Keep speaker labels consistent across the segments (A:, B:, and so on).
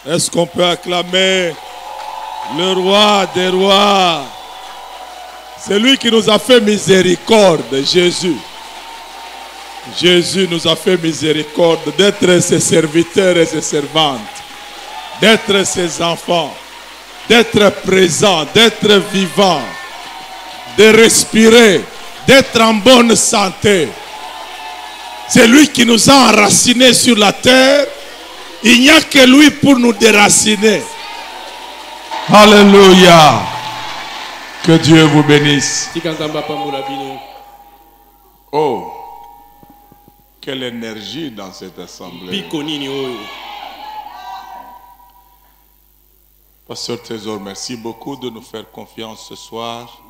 A: Est-ce qu'on peut acclamer le roi des rois? C'est lui qui nous a fait miséricorde, Jésus. Jésus nous a fait miséricorde d'être ses serviteurs et ses servantes, d'être ses enfants, d'être présents, d'être vivants, de respirer, d'être en bonne santé. C'est lui qui nous a enracinés sur la terre. Il n'y a que lui pour nous déraciner. Alléluia. Que Dieu vous bénisse. Oh, quelle énergie dans cette assemblée. Pasteur Trésor, merci beaucoup de nous faire confiance ce soir.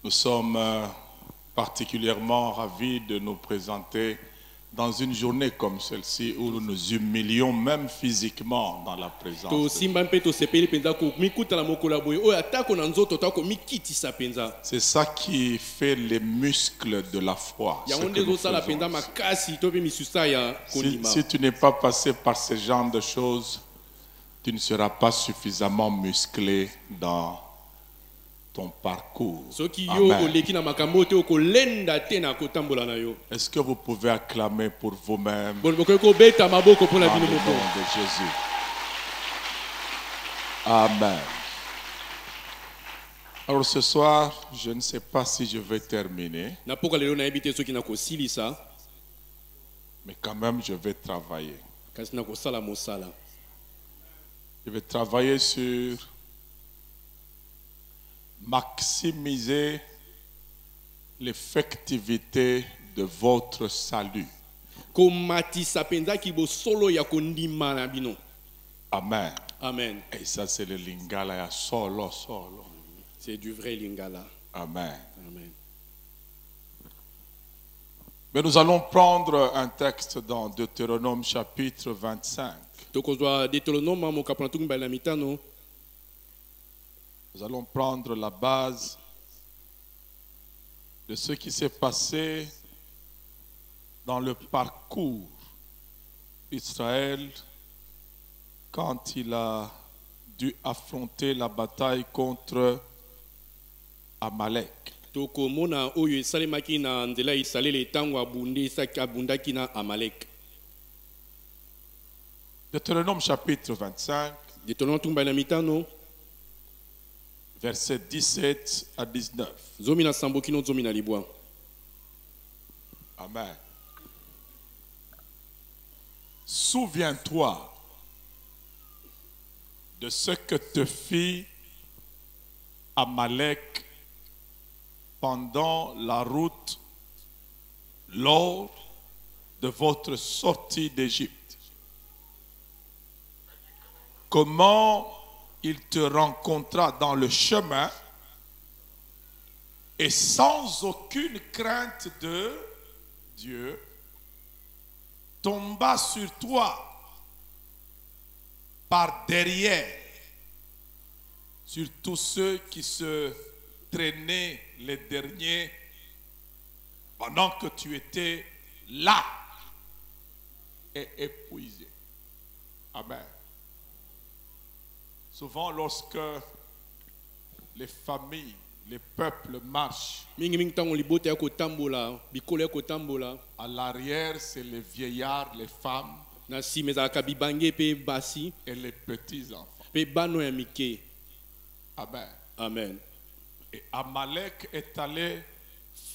A: Nous sommes particulièrement ravis de nous présenter dans une journée comme celle-ci où nous nous humilions même physiquement dans la présence de Dieu. C'est ça qui fait les muscles de la foi. Si tu n'es pas passé par ce genre de choses, tu ne seras pas suffisamment musclé dans ton parcours. Amen. Est-ce que vous pouvez acclamer pour vous-même dans le nom de Jésus? Amen. Alors ce soir, je ne sais pas si je vais terminer, mais quand même je vais travailler. Je vais travailler sur maximiser l'effectivité de votre salut. Amen.
B: Amen.
A: Et ça c'est le lingala ya solo solo.
B: C'est du vrai lingala.
A: Amen.
B: Amen.
A: Mais nous allons prendre un texte dans Deutéronome chapitre 25. Nous allons prendre la base de ce qui s'est passé dans le parcours d'Israël quand il a dû affronter la bataille contre Amalek. Deutéronome chapitre 25. Versets 17 à 19. Amen. Souviens-toi de ce que te fit Amalek pendant la route lors de votre sortie d'Égypte. Comment il te rencontra dans le chemin et sans aucune crainte de Dieu, tomba sur toi par derrière, sur tous ceux qui se traînaient les derniers pendant que tu étais là et épuisé. Amen. Souvent, lorsque les familles, les peuples marchent, à l'arrière, c'est les vieillards, les femmes et les petits-enfants. Amen.
B: Amen.
A: Et Amalek est allé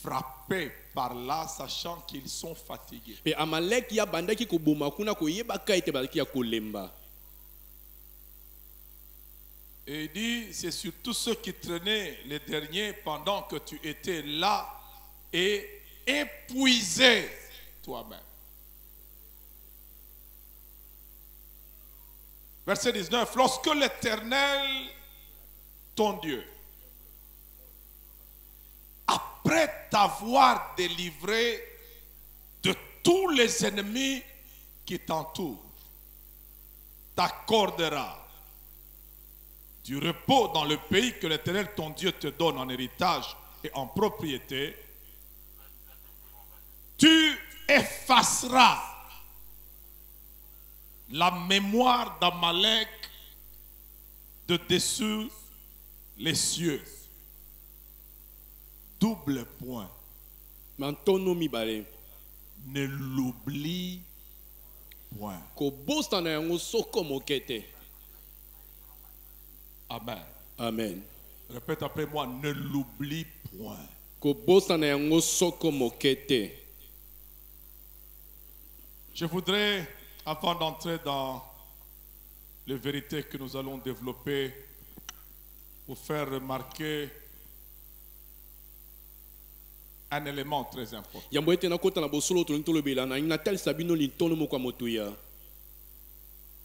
A: frapper par là, sachant qu'ils sont fatigués. Et il dit, c'est surtout ceux qui traînaient les derniers pendant que tu étais là et épuisé toi-même. Verset 19, lorsque l'Éternel, ton Dieu, après t'avoir délivré de tous les ennemis qui t'entourent, t'accordera du repos dans le pays que l'Éternel ton Dieu te donne en héritage et en propriété, tu effaceras la mémoire d'Amalek de dessus les cieux. Double point.
B: Mantono mibale.
A: Ne l'oublie point.
B: Ko bosta na yango soko mokete.
A: Amen.
B: Amen.
A: Répète après moi, ne l'oublie point.
B: Ko bosta na yango soko mokete.
A: Je voudrais, avant d'entrer dans les vérités que nous allons développer, vous faire remarquer un élément très important.
B: Yambo ete na kota na bosolo to ntolo bela na inatal sabino lintono mo kwa motuya.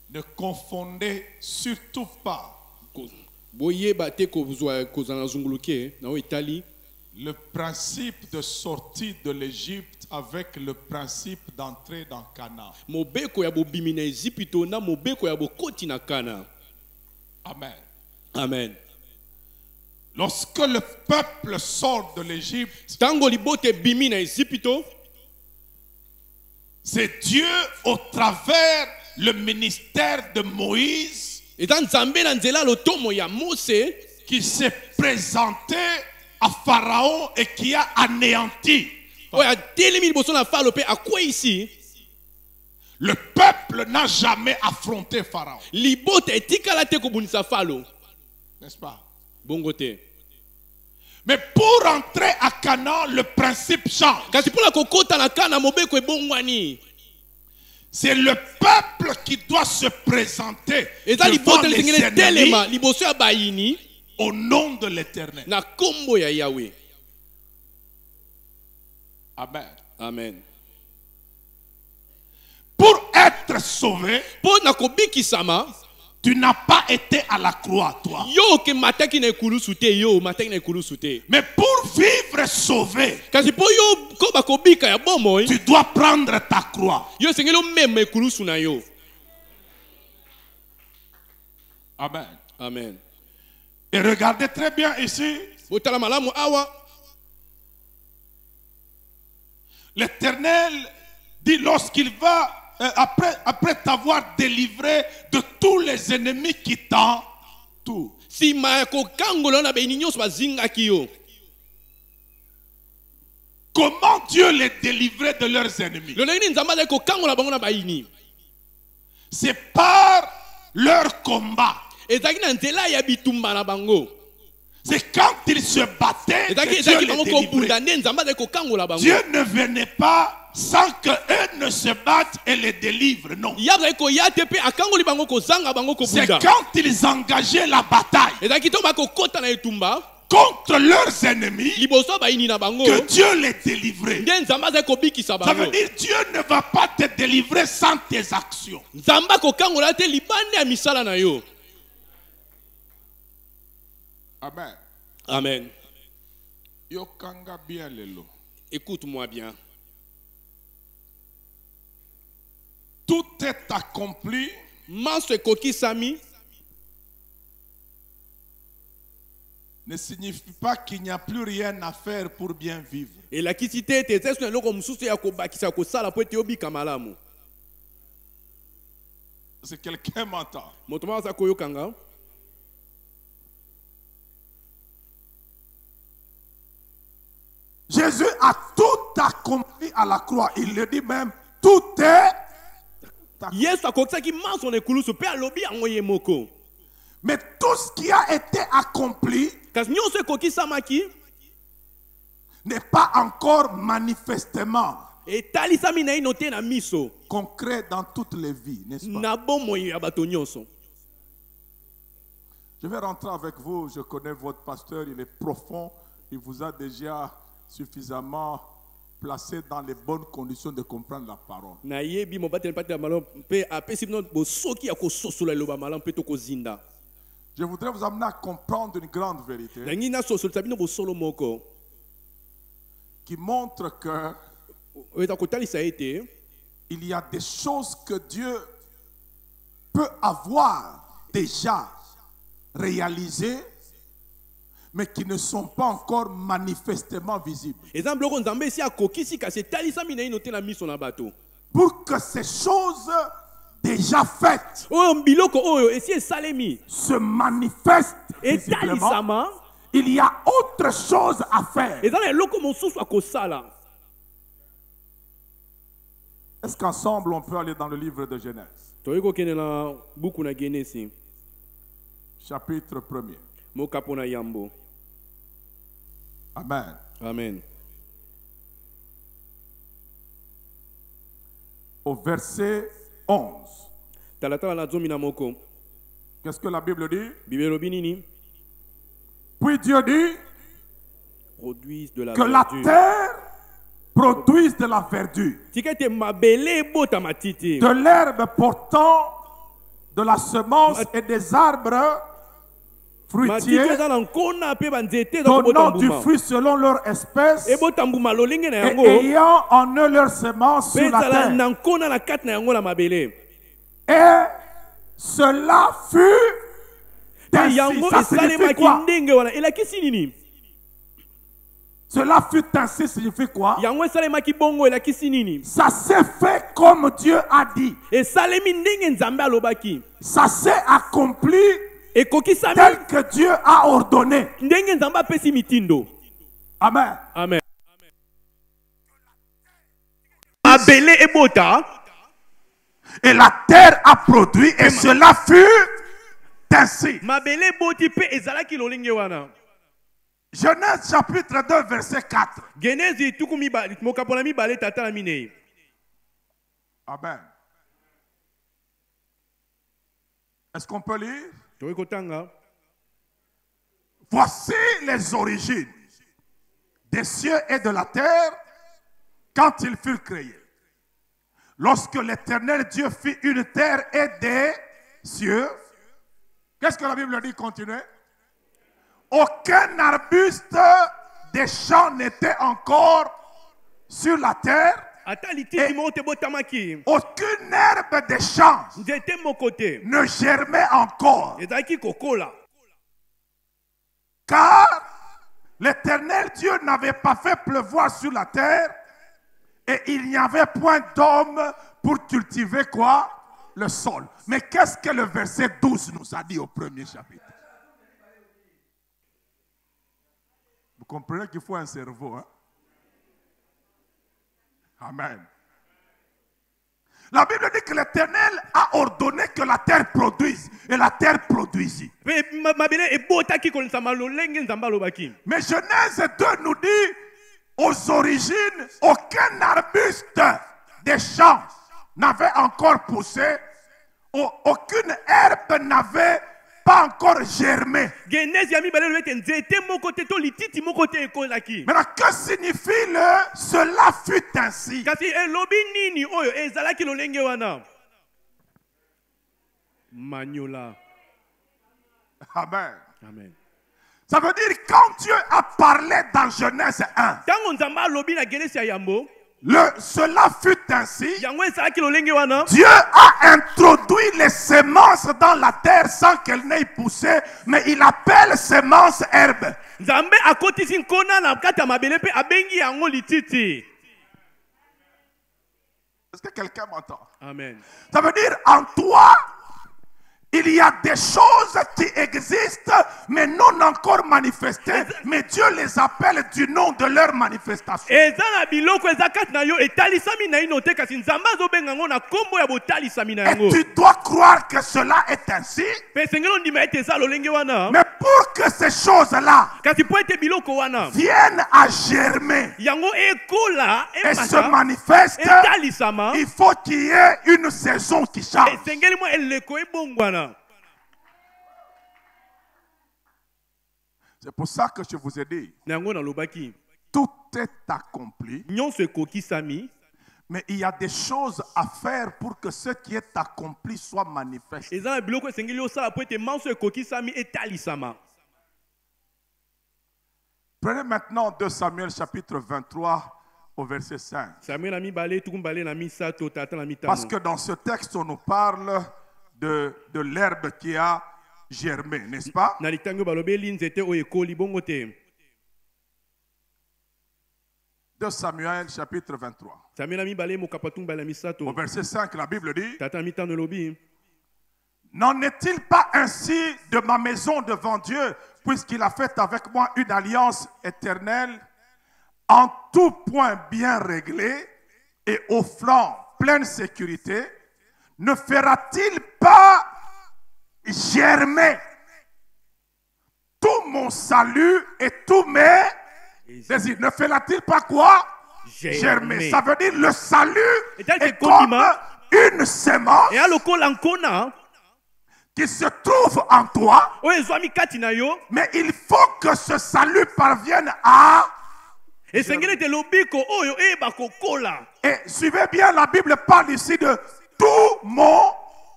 A: Ne confondez surtout pas
B: Boye bate ko zwa ko zana zunguluke na o Italie.
A: le principe de sortie de l'Égypte avec le principe d'entrée dans Canaan.
B: Mobeko ya bobimi na Ezipito na mobeko ya bokoti na Kana.
A: Amen.
B: Amen.
A: Lorsque le peuple sort de l'Égypte,
B: Tango libote bimi na Ezipito,
A: c'est Dieu au travers le ministère de Moïse
B: eta nzambe na nzela lotomo ya Mose
A: qui s'est présenté à Pharaon et qui a anéanti.
B: oya telemi liboso na Faraon pe akwe ici.
A: Le peuple n'a jamais affronté Pharaon.
B: Libote etikala te kobunisa Faraon.
A: N'est-ce pas?
B: Bongo te.
A: Mais pour entrer à Canaan, le principe change.
B: Kasi pona kokota na Kana mobeko ebongwani.
A: C'est le peuple qui doit se présenter
B: Eza
A: devant
B: libote
A: les
B: lisengele
A: ennemis
B: telema liboso ya bayini
A: au nom de l'Éternel.
B: na kombo ya Yahweh.
A: Amen.
B: Amen.
A: Pour être sauvé,
B: Pona kobikisama
A: tu n'as pas été à la croix, toi.
B: yo ke mataki na ekulusu te yo mataki na ekulusu te.
A: Mais pour vivre sauvé,
B: Kasi po yo ko bakobika ya bomoi
A: tu dois prendre ta croix.
B: yo sengelo meme ekulusu na yo.
A: Amen.
B: Amen.
A: Et regardez très bien ici,
B: Botala malamu awa
A: l'Éternel dit lorsqu'il va, après t'avoir délivré de tous les ennemis qui t'entourent.
B: sima ya kokangola na bayini nyonso bazingaki yo.
A: Comment Dieu les délivrait de leurs ennemis?
B: Lelo nini nzambe azali kokangola bango na bayini?
A: C'est par leur combat.
B: Ezalaki na nzela ya bitumba na bango.
A: C'est quand ils se battaient que Dieu les
B: bango
A: délivrait.
B: kobunda nde nzambe azali kokangola bango.
A: Dieu ne venait pas sans qu'eux ne se battent et les délivrent. Non.
B: Ya azali koya te pe akangoli bango kozanga bango
A: C'est
B: kobunda.
A: quand ils engageaient la bataille
B: Ezalaki to bakokota na etumba
A: contre leurs ennemis
B: liboso ya bayini na bango
A: que Dieu les délivrait.
B: nde nzambe azali kobikisa
A: Ça veut
B: bango.
A: dire Dieu ne va pas te délivrer sans tes actions.
B: Nzambe akokangola te libande ya misala na yo.
A: Amen.
B: Amen.
A: Yokanga bien lelo.
B: Écoute-moi bien.
A: Tout est accompli
B: Manso ekokisami
A: ne signifie pas qu'il n'y a plus rien à faire pour bien vivre.
B: elakisi te ete eza na eloko mosusu ya kobakisa kosala po ete obika malamu.
A: Si quelqu'un m'entend.
B: Moto moko aza koyokanga.
A: Jésus a tout accompli à la croix. Il le dit même, tout est accompli.
B: Yesu akokisaki manso na ekulusu mpe alobi yango ye moko.
A: Mais tout ce qui a été accompli
B: Kasi nyonso ekokisamaki
A: n'est pas encore manifestement
B: etalisami na ino te na miso
A: concret dans toutes les vies, n'est-ce pas?
B: na bomoi ya bato nyonso.
A: Je vais rentrer avec vous. Je connais votre pasteur, il est profond. Il vous a déjà suffisamment placé dans les bonnes conditions de comprendre la parole.
B: Na yebi mobateli pati ya malamu mpe apesi bino bosoki ya kososola eloba malamu mpe to kozinda.
A: Je voudrais vous amener à comprendre une grande vérité
B: Nangi na sosolisa bino bosolo moko
A: qui montre que
B: eta kotalisa ete
A: il y a des choses que Dieu peut avoir déjà réalisées, mais qui ne sont pas encore manifestement visibles.
B: eza biloko nzambe esi akokisi kasi etalisami na ino te na miso na bato.
A: Pour que ces choses
C: déjà faites
B: oyo biloko oyo esi esalemi
C: se manifestent visiblement,
B: etalisama
C: il y a autre chose à faire.
B: eza na eloko mosusu akosala.
C: Est-ce qu'ensemble on peut aller dans le livre de Genèse,
B: toyei kokende na buku na Genesi
C: chapitre 1er.
B: mokapo na yambo.
C: Amen.
B: Amen.
C: Au verset 11.
B: talatala na zomi na moko
C: Qu'est-ce que la Bible dit?
B: Bible elobi nini?
C: Puis Dieu dit
B: Produisent de la
C: que la
B: verdure.
C: terre produise de la verdure,
B: tika ete mabele ebota matiti,
C: de l'herbe portant de la semence et des arbres
B: matiti
C: fruitiers
B: eza na nkona mpe banzete eza kobota
C: donnant du
B: mbuma,
C: fruit selon leur espèce
B: ebota mbuma lolenge na
C: et
B: yango
C: ayant en eux leur semence
B: mpe
C: sur la
B: ezala
C: terre.
B: na nkona na kati na yango na mabele.
C: Et cela fut ainsi.
B: yango
C: Ça signifie
B: esalemaki
C: quoi?
B: ndenge wana elakisi nini?
C: Cela fut ainsi signifie quoi?
B: yango esalemaki bongo elakisi nini?
C: Ça s'est fait comme Dieu a dit.
B: esalemi ndenge nzambe alobaki,
C: Ça s'est accompli
B: ekokisami
C: tel que Dieu a ordonné.
B: ndenge nzambe apesi mitindo.
C: Amen.
B: Amen. mabele ebota
C: Et la terre a produit et cela fut ainsi.
B: mabele eboti mpe ezalaki lolenge wana.
C: Genèse chapitre 2 verset 4.
B: Genesi tuku mokapo na mibale tata na minei.
C: Amen. Est-ce qu'on peut lire?
B: Toyei kotanga.
C: Voici les origines des cieux et de la terre quand ils furent créés. Lorsque l'Éternel Dieu fit une terre et des cieux, qu'est-ce que la Bible dit? Continuez. Aucun arbuste des champs n'était encore sur la terre.
B: Ata lititi moko te botamaki.
C: Aucune herbe des champs
B: Nzete moko te
C: ne germait encore.
B: ezalaki kokola.
C: Car l'Éternel Dieu n'avait pas fait pleuvoir sur la terre et il n'y avait point d'homme pour cultiver quoi? Le sol. Mais qu'est-ce que le verset 12 nous a dit au premier chapitre? Vous comprenez qu'il faut un cerveau, hein? Amen. La Bible dit que l'Éternel a ordonné que la terre produise et la terre produisit.
B: Mpe mabele ebotaki kolesama lolenge nzambe alobaki.
C: Mais Genèse 2 nous dit, aux origines, aucun arbuste des champs n'avait encore poussé, aucune herbe n'avait pas encore germé.
B: Genesi ya mibale elobi ete nzete moko te to lititi moko te ekolaki.
C: Maintenant, que signifie le cela fut ainsi?
B: Kasi elobi nini oyo ezalaki lolenge wana? Maniola.
C: Amen.
B: Amen.
C: Ça veut dire quand Dieu a parlé dans Genèse 1,
B: Tango nzambe alobi na Genesi ya yambo,
C: cela fut ainsi.
B: yango ezalaki lolenge wana.
C: Dieu a introduit les semences dans la terre sans qu'elles n'aient poussé, mais il appelle semences herbes.
B: Nzambe akotisi nkona na kati ya mabele mpe abengi yango lititi.
C: Est-ce que quelqu'un m'entend?
B: Amen.
C: Ça veut dire en toi, il y a des choses qui existent, mais non encore manifestées. Mais Dieu les appelle du nom de leur manifestation.
B: Eza na biloko eza kati na yo etalisami na ino te kasi nzambe azobenga yango na kombo ya botalisami na
C: Et
B: yango.
C: tu dois croire que cela est ainsi.
B: Pe sengeli ondima ete eza lolenge wana.
C: Mais pour que ces choses-là
B: Kasi po ete biloko wana
C: viennent à germer
B: yango ekola
C: et se
B: emata
C: manifestent,
B: etalisama
C: il faut qu'il y ait une saison qui change.
B: esengeli mo eleko ebongwana.
C: C'est pour ça que je vous ai dit,
B: Na yango nalobaki
C: tout est accompli,
B: nyonso ekokisami,
C: mais il y a des choses à faire pour que ce qui est accompli soit manifeste.
B: eza na biloko esengeli osala po ete manso ekokisami etalisama.
C: Prenez maintenant 2 Samuel chapitre 23 au verset 5.
B: Samuel na mibale tuku mbale na misato tata na mitano.
C: Parce que dans ce texte, on nous parle de l'herbe qui a germé, n'est-ce pas?
B: Na litango balobeli nzete oyo ekoli bongo te.
C: 2 Samuel chapitre 23. Au verset 5, la Bible dit: n'en est-il pas ainsi de ma maison devant Dieu, puisqu'il a fait avec moi une alliance éternelle, en tout point bien réglée et au flanc pleine sécurité? Ne fera-t-il pas germer tout mon salut et tous mes désirs? Ne fera-t-il pas quoi? Germer. Ça veut dire le salut est comme une semence qui se trouve en toi, mais il faut que ce salut parvienne à... Et suivez bien, la Bible parle ici de tout mon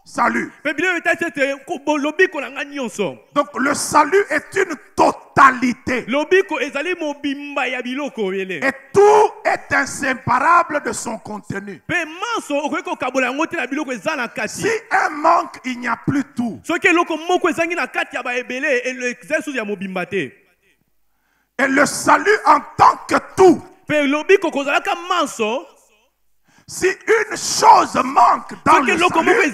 C: salut. Donc le salut est une totalité. Et tout est inséparable de son contenu. Si un manque, il n'y a plus tout. Et le salut en tant que tout. Si une chose manque dans le salut,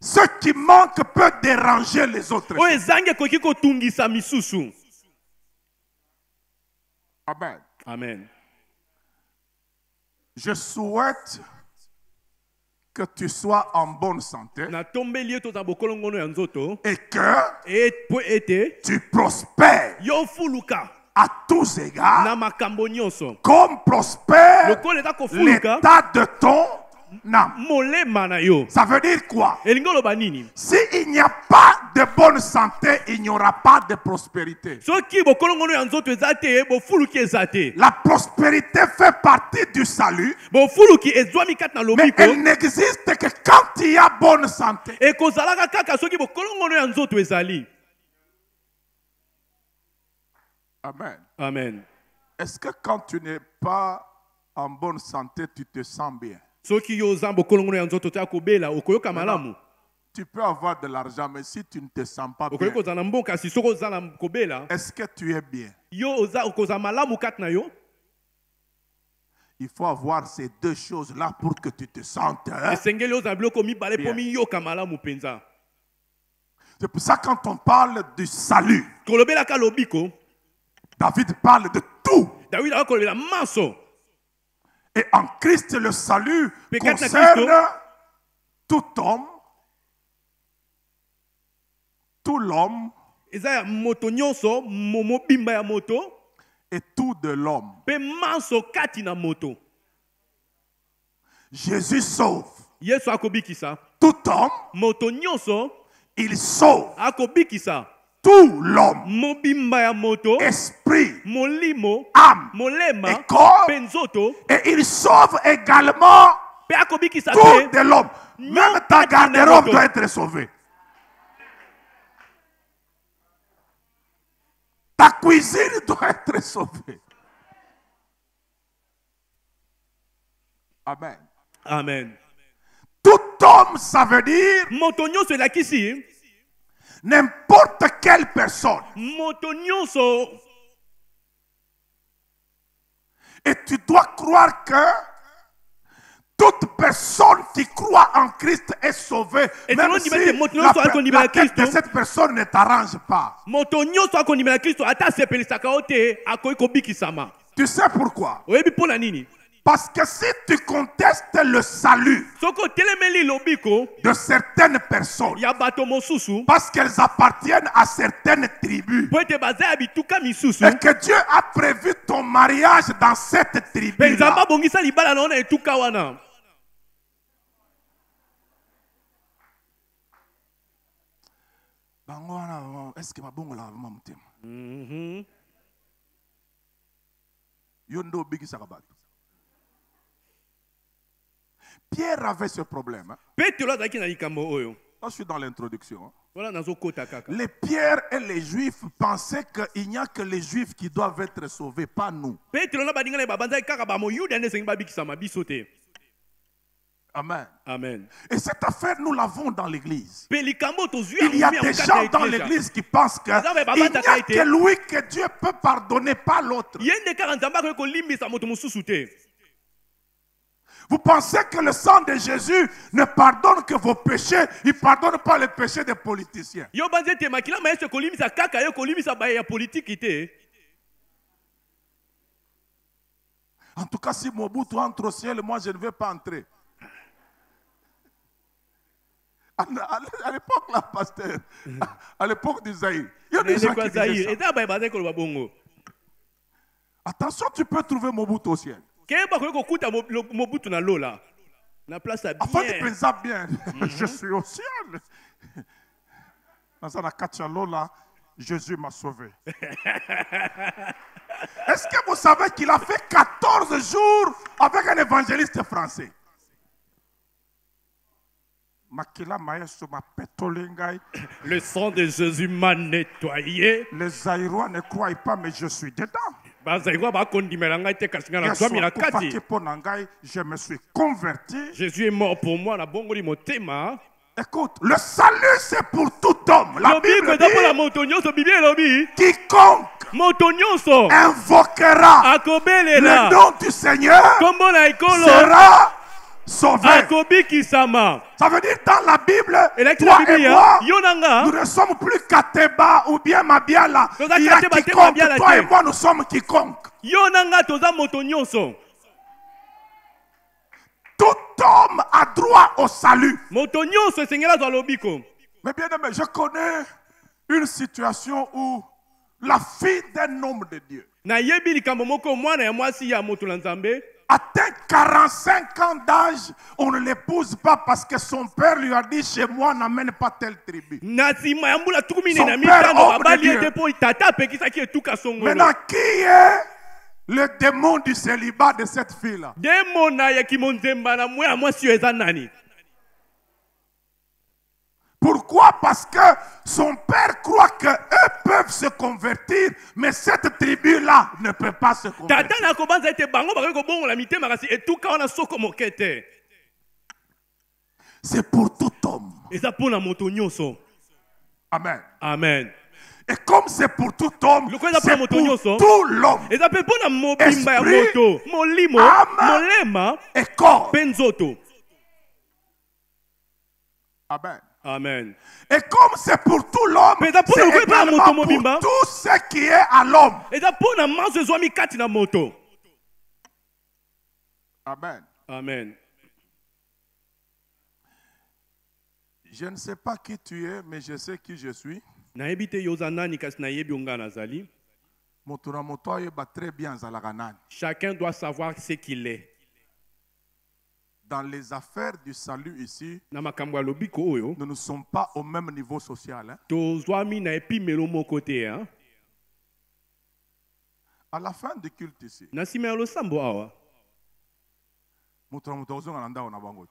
C: ce qui manque peut déranger les autres. Amen.
B: Amen.
C: Je souhaite que tu sois en bonne santé et que tu prospères à tous égards, comme prospère l'état de ton âme. Ça veut dire quoi? S'il n'y a pas de bonne santé, il n'y aura pas de prospérité. La prospérité fait partie du salut, mais elle n'existe que quand il y a bonne santé. Amen.
B: Amen.
C: Est-ce que quand tu n'es pas en bonne santé, tu te sens bien?
B: Tu
C: peux avoir de l'argent, mais si tu ne te sens pas bien, est-ce que tu es bien? Il faut avoir ces deux choses-là pour que tu te sentes bien. C'est pour ça que quand on parle du salut, David parle de tout. Et en Christ, le salut concerne tout homme, tout l'homme et tout de l'homme. Jésus sauve. Tout homme, il sauve. Tout l'homme, esprit, âme et corps, et il sauve également tout de l'homme. Même ta garde-robe doit être sauvée. Ta cuisine doit être sauvée. Amen.
B: Amen.
C: Tout homme, ça veut dire n'importe quelle personne. Et tu dois croire que toute personne qui croit en Christ est sauvée, même si la tête de cette personne ne t'arrange pas. Tu sais pourquoi? Parce que si tu contestes le salut de certaines personnes, parce qu'elles appartiennent à certaines tribus, et que Dieu a prévu ton mariage dans cette tribu-là, est-ce que ma bonne la Pierre avait ce problème. Je suis dans l'introduction. Les Pierre et les Juifs pensaient qu'il n'y a que les Juifs qui doivent être sauvés, pas nous. Amen.
B: Amen.
C: Et cette affaire, nous l'avons dans l'église.
B: Il
C: Il y a des gens dans l'église qui pensent qu'il n'y a que lui que Dieu peut pardonner, pas l'autre. Vous pensez que le sang de Jésus ne pardonne que vos péchés, il ne pardonne pas les péchés des politiciens. En tout cas, si Mobutu entre au ciel, moi je ne vais pas entrer. À l'époque, là, pasteur, à l'époque du Zaïre, il y a des gens qui disaient ça. Attention, tu peux trouver Mobutu au ciel. Afin de penser bien, je suis au ciel. Dans la Kachalola, Jésus m'a sauvé. Est-ce que vous savez qu'il a fait 14 jours avec un évangéliste français?
B: Le sang de Jésus m'a nettoyé.
C: Les Zaïrois ne croient pas, mais je suis dedans. Je me suis converti.
B: Jésus est mort pour moi.
C: Écoute, le salut c'est pour tout homme. La Bible dit, quiconque invoquera le nom du Seigneur sera sauvé. Ça veut dire dans la Bible, toi et moi, nous ne sommes plus Kateba ou bien Mabiala. Il y a quiconque, toi et moi nous sommes quiconque. Tout homme a droit au salut. Mais bien aimé, je connais une situation où la fille d'un homme de Dieu atteint 45 ans d'âge, on ne l'épouse pas parce que son père lui a dit chez moi n'amène pas telle tribu. Son père, homme de Dieu. Maintenant, qui est le démon du célibat de cette fille-là? Pourquoi? Parce que son père croit qu'eux peuvent se convertir, mais cette tribu-là ne peut pas se convertir. C'est pour tout homme. Amen.
B: Amen.
C: Et comme c'est pour tout homme, c'est pour tout l'homme. Esprit, âme et corps. Amen.
B: Amen.
C: Et comme c'est pour tout l'homme, c'est également pour tout ce qui est à l'homme. Amen.
B: Amen.
C: Je ne sais pas qui tu es, mais je sais qui je suis.
B: Chacun doit savoir ce qu'il est.
C: Dans les affaires du salut ici, nous ne sommes pas au même niveau social. Hein? À la fin du culte ici,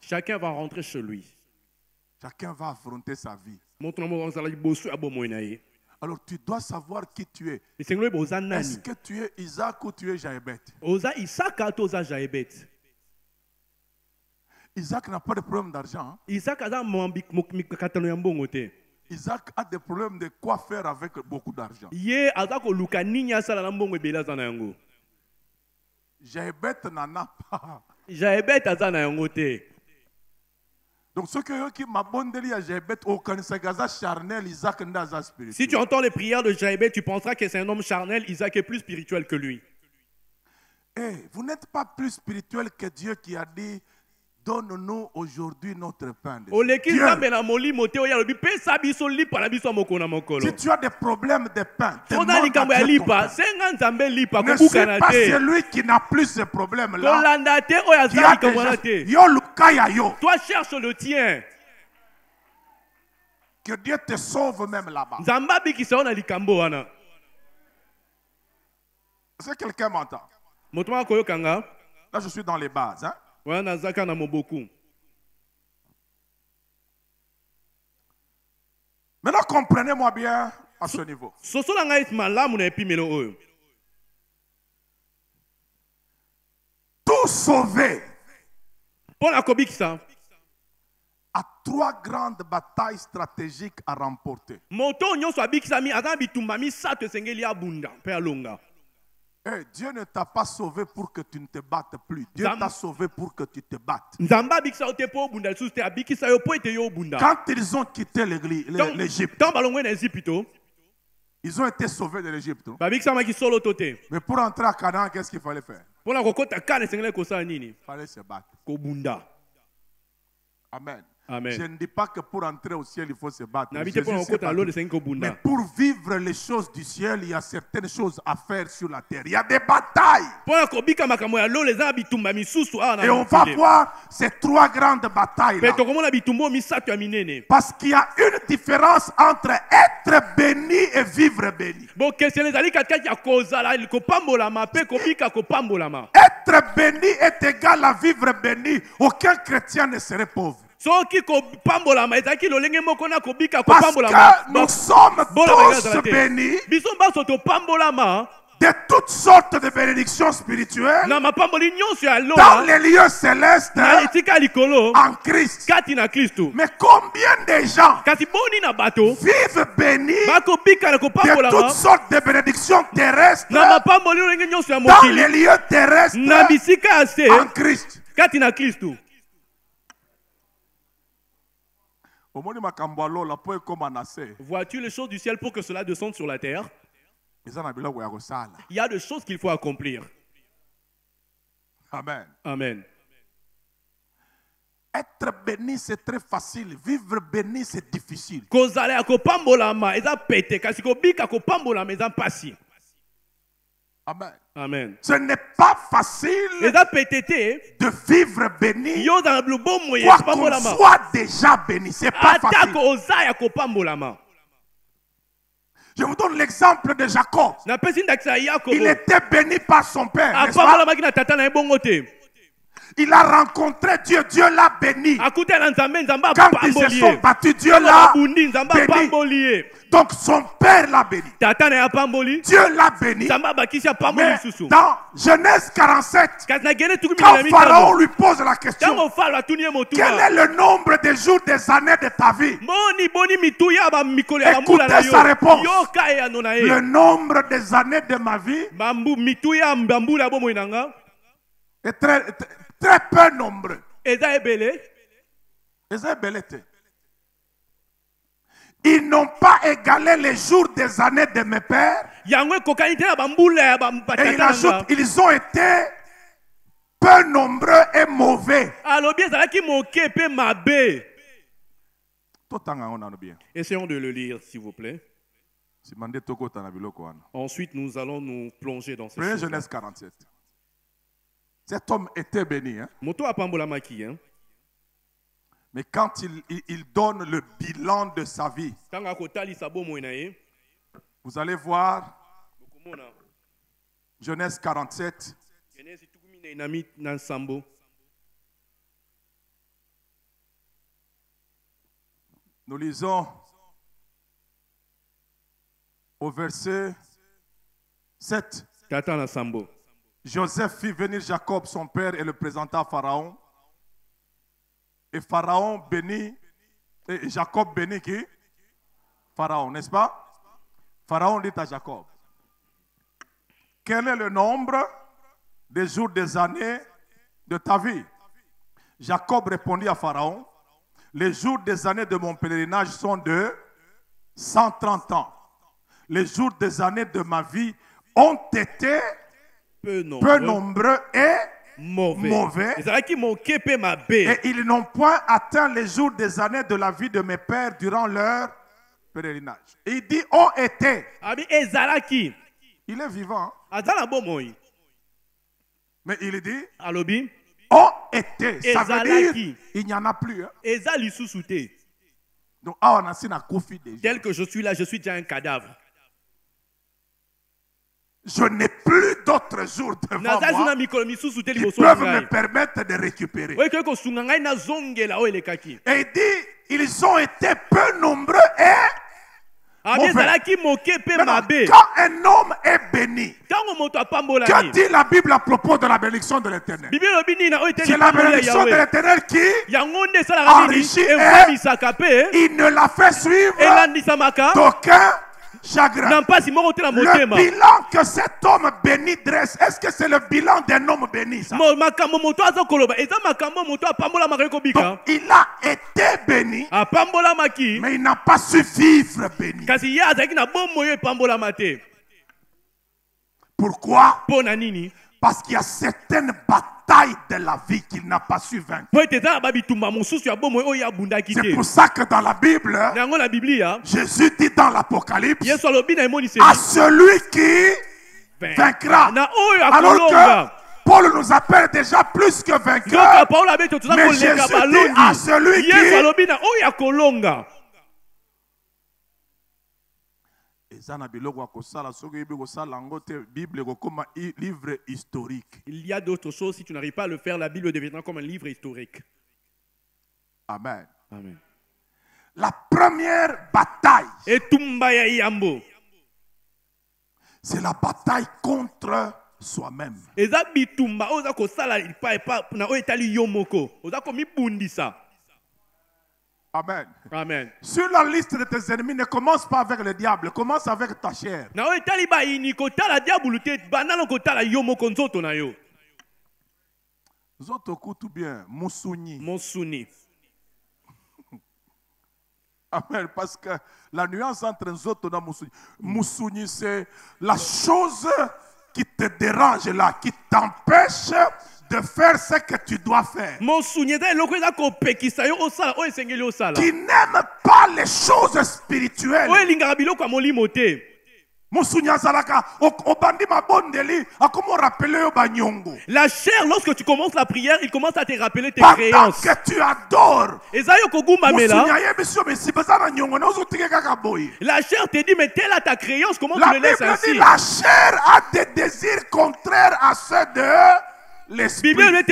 B: chacun va rentrer chez lui.
C: Chacun va affronter sa vie. Alors tu dois savoir qui tu es. Est-ce que tu es Isaac ou tu es Jaébet? Isaac n'a pas de problème d'argent. Hein?
B: Isaac a
C: des problèmes de quoi faire avec beaucoup d'argent. Jaébet n'en a pas. Donc ce qui m'a bondé à Jaébet, aucun sagaza charnel, Isaac n'a spirituel.
B: Si tu entends les prières de Jaébet, tu penseras que c'est un homme charnel. Isaac est plus spirituel que lui.
C: Hey, vous n'êtes pas plus spirituel que Dieu qui a dit donne-nous aujourd'hui notre pain. Si tu as des problèmes de pain, ne suis pas celui qui n'a plus ce problème-là.
B: Toi, cherche le tien.
C: Que Dieu te sauve même là-bas. Est-ce que quelqu'un m'entend? Là, je suis dans les bases. Hein? Maintenant, comprenez-moi bien à ce niveau. Tout sauvé a 3 grandes batailles stratégiques à remporter.
B: Moto nyonso abikisami aza bitumba misato esengeli abunda mpe alonga.
C: Dieu ne t'a pas sauvé pour que tu ne te battes plus. Dieu t'a sauvé pour que tu te battes.
B: Nzamba abikisa ote po bunda lisusu te abikisa yo po ete yo bunda.
C: Quand ils ont quitté l'Égypte,
B: Tant balongwe na Égypte,
C: ils ont été sauvés de l'Égypte.
B: babikisa maki solo tote.
C: Mais pour entrer à Canaan, qu'est-ce qu'il fallait faire?
B: Pona kokota kana esengeli kosala nini?
C: Il fallait se battre.
B: Ko bunda.
C: Amen.
B: Amen.
C: Je ne dis pas que pour entrer au ciel, il faut se battre.
B: Na bite pona
C: Jésus s'est
B: kokota lo
C: battu.
B: esengi ko
C: Mais
B: bunda.
C: pour vivre les choses du ciel, il y a certaines choses à faire sur la terre. Il y a des batailles.
B: Pona kobika makambo ya lo eza bitumba misusu a na.
C: Et on va voir ces 3 grandes batailles là.
B: Pe tokomona bitumbo misato ya minene.
C: Parce qu'il y a une différence entre être béni et vivre béni.
B: Bon question ezali katikati ya kozala kopambolama pe kobika kopambolama.
C: Être béni est égal à vivre béni. Aucun chrétien ne serait pauvre.
B: Soki kopambolama ezaki lolenge moko na kobika
C: Parce
B: kopambolama.
C: que nous sommes tous bénis
B: Biso baso to pambolama
C: de toutes sortes de bénédictions spirituelles
B: na mapamboli nyonso ya lo
C: dans les lieux célestes
B: na etika likolo
C: en Christ.
B: kati na Kristo.
C: Mais combien de gens
B: Kasi boni na bato
C: vivent bénis
B: bakobika na
C: de toutes
B: kopambolama
C: sortes de bénédictions terrestres
B: na mapamboli lolenge nyonso ya
C: dans
B: mokili
C: les lieux terrestres
B: na bisika ya se
C: en Christ?
B: kati na Kristo. Vois-tu les choses du ciel pour que cela descende sur la terre? Il y a des choses qu'il faut accomplir.
C: Amen.
B: Amen.
C: Être béni, c'est très facile. Vivre béni, c'est difficile.
B: Kozale akopambolama eza pete kasi kobika kopambolama eza pasi.
C: Amen.
B: Amen.
C: Ce n'est pas facile
B: Eza petete
C: de vivre béni.
B: yo dans le bon moyen
C: Quoi qu'on
B: kopambolama.
C: soit déjà béni, c'est pas facile.
B: Atako ozaya kopambolama.
C: Je vous donne l'exemple de Jacob.
B: Na pesi ndakisa Yakobo.
C: Il était béni par son père, n'est-ce pas?
B: Apambolama kina tata na ebongo te.
C: Il a rencontré Dieu, Dieu l'a béni.
B: Akutela nzambe nzamba
C: Quand ils se sont
B: pambolier.
C: battus, Dieu l'a
B: Bundi nzamba
C: béni.
B: pambolier.
C: Donc son père l'a béni.
B: Tata na pamboli.
C: Dieu l'a béni.
B: Nzamba bakisha pamboli
C: Mais
B: susu.
C: dans Genèse 47,
B: Kasi na gene tukumi
C: quand
B: na
C: Pharaon
B: mitano.
C: lui pose la question,
B: Tango falo atunie
C: quel
B: motuba.
C: est le nombre de jours, des années de ta vie?
B: Boni mituya ba mikolo ya mbula na
C: Écoutez sa
B: yo.
C: réponse.
B: Yoka ya nona
C: Le
B: ye.
C: nombre des années de ma vie
B: Bambu mituya mbambula bomo inanga.
C: est très peu nombreux.
B: Eza ebele.
C: Ils n'ont pas égalé les jours des années de mes pères.
B: Yango kokani te na bambula ya
C: Et il
B: bampatata
C: ajoute,
B: nanga.
C: ils ont été peu nombreux et mauvais.
B: Alobi ezalaki moke pe mabe.
C: Bien.
B: Essayons de le lire s'il vous plaît. Ensuite nous allons nous plonger dans ces
C: Prenez
B: choses.
C: Genèse 47. Cet homme était béni. Hein?
B: Moto apambolamaki hein.
C: Mais quand il donne le bilan de sa vie,
B: Tanga kotalisa bomo na ye.
C: vous allez voir
B: Bokomona.
C: Genèse 47.
B: Genèse tukumi na inami na nsambo.
C: Nous lisons au verset 7.
B: Tata na sambo.
C: Joseph fit venir Jacob, son père, et le présenta à Pharaon. Et Pharaon bénit, et Jacob bénit qui? Pharaon, n'est-ce pas? Pharaon dit à Jacob, quel est le nombre des jours, des années de ta vie? Jacob répondit à Pharaon, les jours des années de mon pèlerinage sont de 130 ans. Les jours des années de ma vie ont été peu nombreux et mauvais. Et ils n'ont point atteint les jours des années de la vie de mes pères durant leur pèlerinage. Il dit, ont été. Il est vivant. Mais il dit, ont été. Ça veut dire, il n'y en a plus. Hein? Donc, tel
B: que je suis là, je suis déjà un cadavre.
C: Je n'ai plus d'autres jours devant moi qui peuvent me permettre de récupérer. Et il dit, ils ont été peu nombreux et mauvais. Quand un homme est béni, que dit la Bible à propos de la bénédiction de l'Éternel? C'est la bénédiction de l'Éternel qui enrichit et il ne la fait suivre d'aucun chagrin. Le bilan que cet homme béni dresse, est-ce que c'est le bilan d'un homme béni, ça? Donc, il a été béni, mais il n'a pas su vivre béni. Pourquoi? Parce qu'il y a certaines batailles de la vie qu'il n'a pas su vaincre. C'est pour ça que dans la Bible, Jésus dit dans l'Apocalypse, à celui qui vaincra. Alors que Paul nous appelle déjà plus que vainqueur, mais Jésus dit à celui qui...
B: Il y a d'autres choses, si tu n'arrives pas à le faire, la Bible deviendra comme un livre historique.
C: Amen.
B: Amen.
C: La première bataille, c'est la bataille contre soi-même. Amen.
B: Amen.
C: Sur la liste de tes ennemis, ne commence pas avec le diable, commence avec ta chair. Tout bien,
B: Monsuni.
C: Amen. Parce que la nuance entre Nzoto et Moussuni. Moussuni, c'est la chose qui te dérange là, qui t'empêche de faire ce que tu dois faire. Qui n'aime pas les choses spirituelles.
B: La chair, lorsque tu commences la prière, il commence à te rappeler tes
C: pendant
B: créances.
C: que tu adores.
B: La chair te dit, mais telle à ta créance, comment
C: La
B: tu le laisses
C: Bible
B: ainsi?
C: dit la chair a des désirs contraires à ceux de l'esprit. Elle ne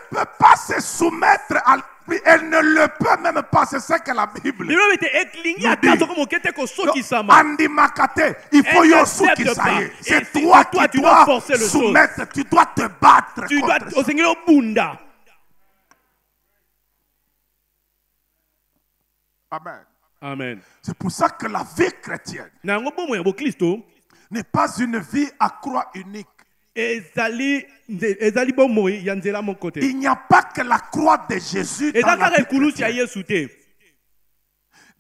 C: peut pas se soumettre à l'esprit. Elle ne le peut même pas. C'est ça que la Bible nous dit. Andi Makate, il faut yosuki ça y est. C'est toi qui dois soumettre. Tu dois te battre contre ça. Amen.
B: Amen.
C: C'est pour ça que la vie chrétienne n'est pas une vie à croix unique. Il n'y a pas que la croix de Jésus dans la vie chrétienne.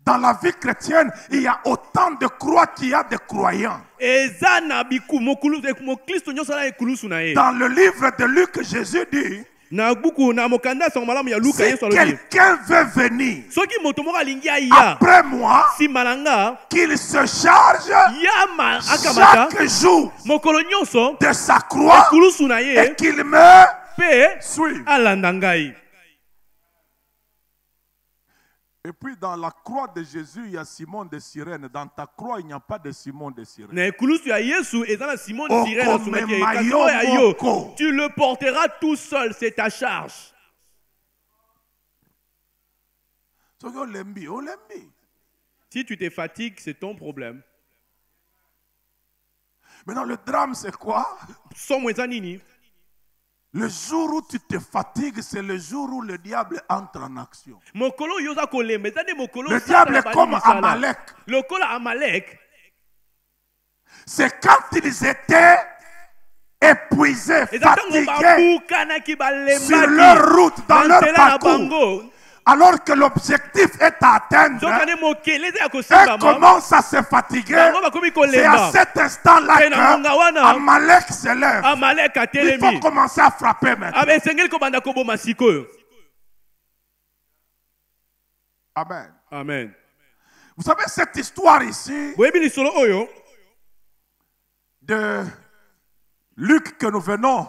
C: Dans la vie chrétienne, il y a autant de croix qu'il y a de croyants. Dans le livre de Luc, Jésus dit, si quelqu'un veut venir après moi, qu'il se charge chaque jour de sa croix et qu'il me suive. Et puis dans la croix de Jésus, il y a Simon de Cyrène. Dans ta croix, il n'y a pas de Simon de Cyrène.
B: Tu le porteras tout seul, c'est ta charge. Si tu te fatigues, c'est ton problème.
C: Maintenant, le drame, c'est quoi? Le jour où tu te fatigues, c'est le jour où le diable entre en action. Le diable est comme Amalek. C'est quand ils étaient épuisés, fatigués sur leur route, dans leur parcours. Alors que l'objectif est à atteindre, et commence à se fatiguer. C'est à cet instant-là que Amalek se lève. Il faut commencer à frapper maintenant. Amen.
B: Amen.
C: Vous savez cette histoire ici de Luc que nous venons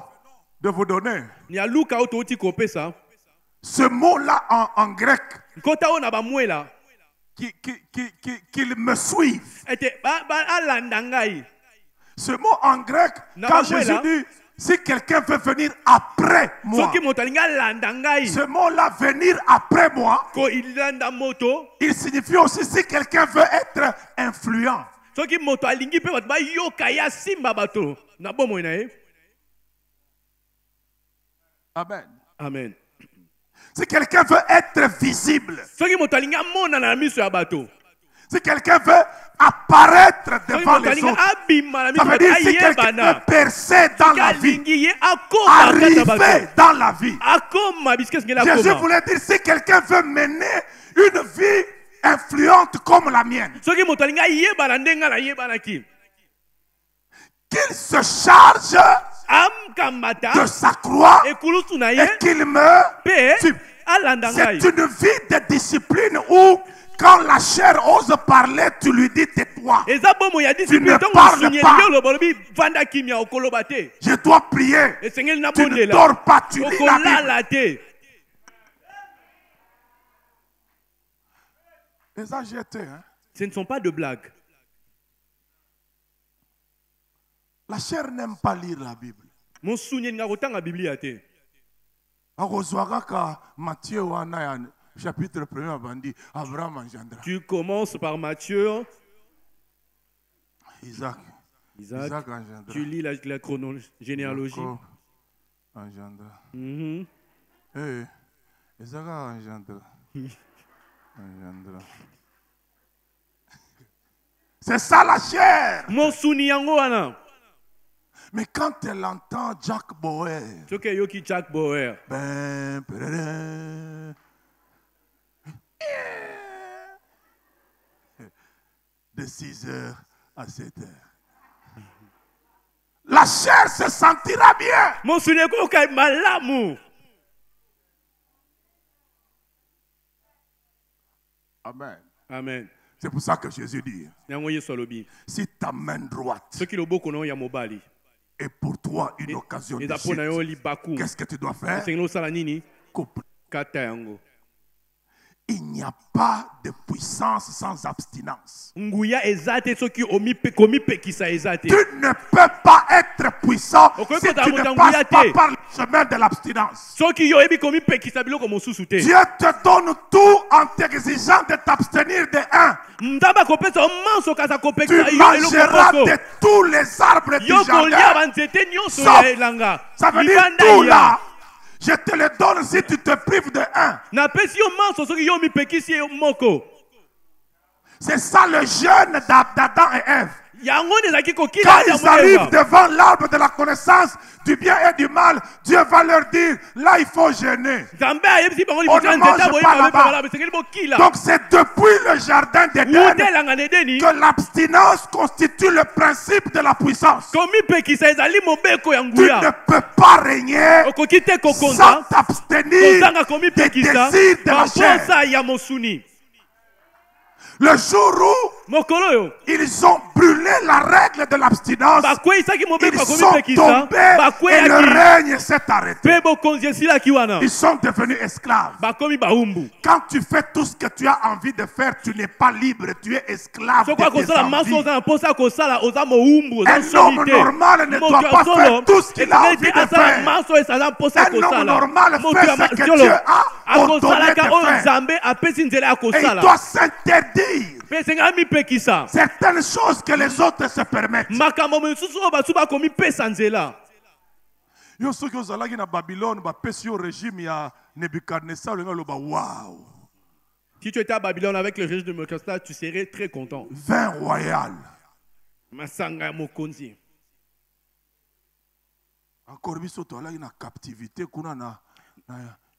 C: de vous donner. Ce mot-là en grec, qu'il me suive. Ce mot en grec, quand Jésus dit Si quelqu'un veut venir après moi, ce mot-là, venir après moi, il signifie aussi si quelqu'un veut être influent. Amen.
B: Amen.
C: Si quelqu'un veut être visible, si quelqu'un veut apparaître devant les autres, ça veut dire si quelqu'un veut percer dans la vie, arriver dans la vie. Jésus voulait dire si quelqu'un veut mener une vie influente comme la mienne, qu'il se charge de sa croix et qu'il meurt. C'est une vie de discipline où quand la chair ose parler, tu lui dis tais-toi. Tu ne parles pas. Je dois prier. Tu ne dors pas, tu lis la Bible. Les AGT, hein?
B: Ce ne sont pas de blagues.
C: La chair n'aime pas lire la Bible.
B: Mon souvenir n'a autant la Bible à te.
C: Matthieu chapitre 1 dit Abraham engendra.
B: Tu commences par Matthieu.
C: Isaac engendra.
B: Tu lis la généalogie.
C: Engendra. Isaac engendra. C'est ça la chair.
B: Mon souvenir en
C: mais quand elle entend Jack Bauer,
B: Jack Bauer,
C: de 6h à 7h, la chair se sentira bien.
B: Mon souvenir est malamu.
C: Amen.
B: Amen.
C: C'est pour ça que Jésus dit, si ta main droite est pour toi une occasion de chute, qu'est-ce que tu dois faire? Coupe. Il n'y a pas de puissance sans abstinence. Tu ne peux pas être puissant si tu ne passes pas par le chemin de l'abstinence. Dieu te donne tout en t'exigeant de t'abstenir de un. Tu mangeras de tous les arbres du jardin. Ça veut dire tout là. Je te le donne si tu te prives de un. C'est ça le jeûne d'Adam et Ève. Quand ils arrivent devant l'arbre de la connaissance du bien et du mal, Dieu va leur dire, là il faut jeûner. On ne mange pas là-bas. Donc c'est depuis le jardin d'Éden que l'abstinence constitue le principe de la puissance. Tu ne peux pas régner sans t'abstenir des désirs de la chair. Le jour où ils ont brûlé la règle de l'abstinence, ils sont tombés et le règne s'est arrêté. Ils sont devenus esclaves. Quand tu fais tout ce que tu as envie de faire, tu n'es pas libre, tu es esclave de tes envies. Un homme normal ne doit pas faire tout ce qu'il a envie de faire. Un homme normal fait ce que Dieu a ordonné de faire. Et il doit s'interdire certaines choses que les autres se permettent. Yo soki ozalaki na Babylone bapesi yo régime ya Nebuchadnezzar lenga loba wow.
B: Si tu étais à Babylone avec le régime de Nebuchadnezzar, tu serais très content.
C: Vin royal.
B: Masanga mokonzi.
C: Encore biso to alaki na captivité kuna na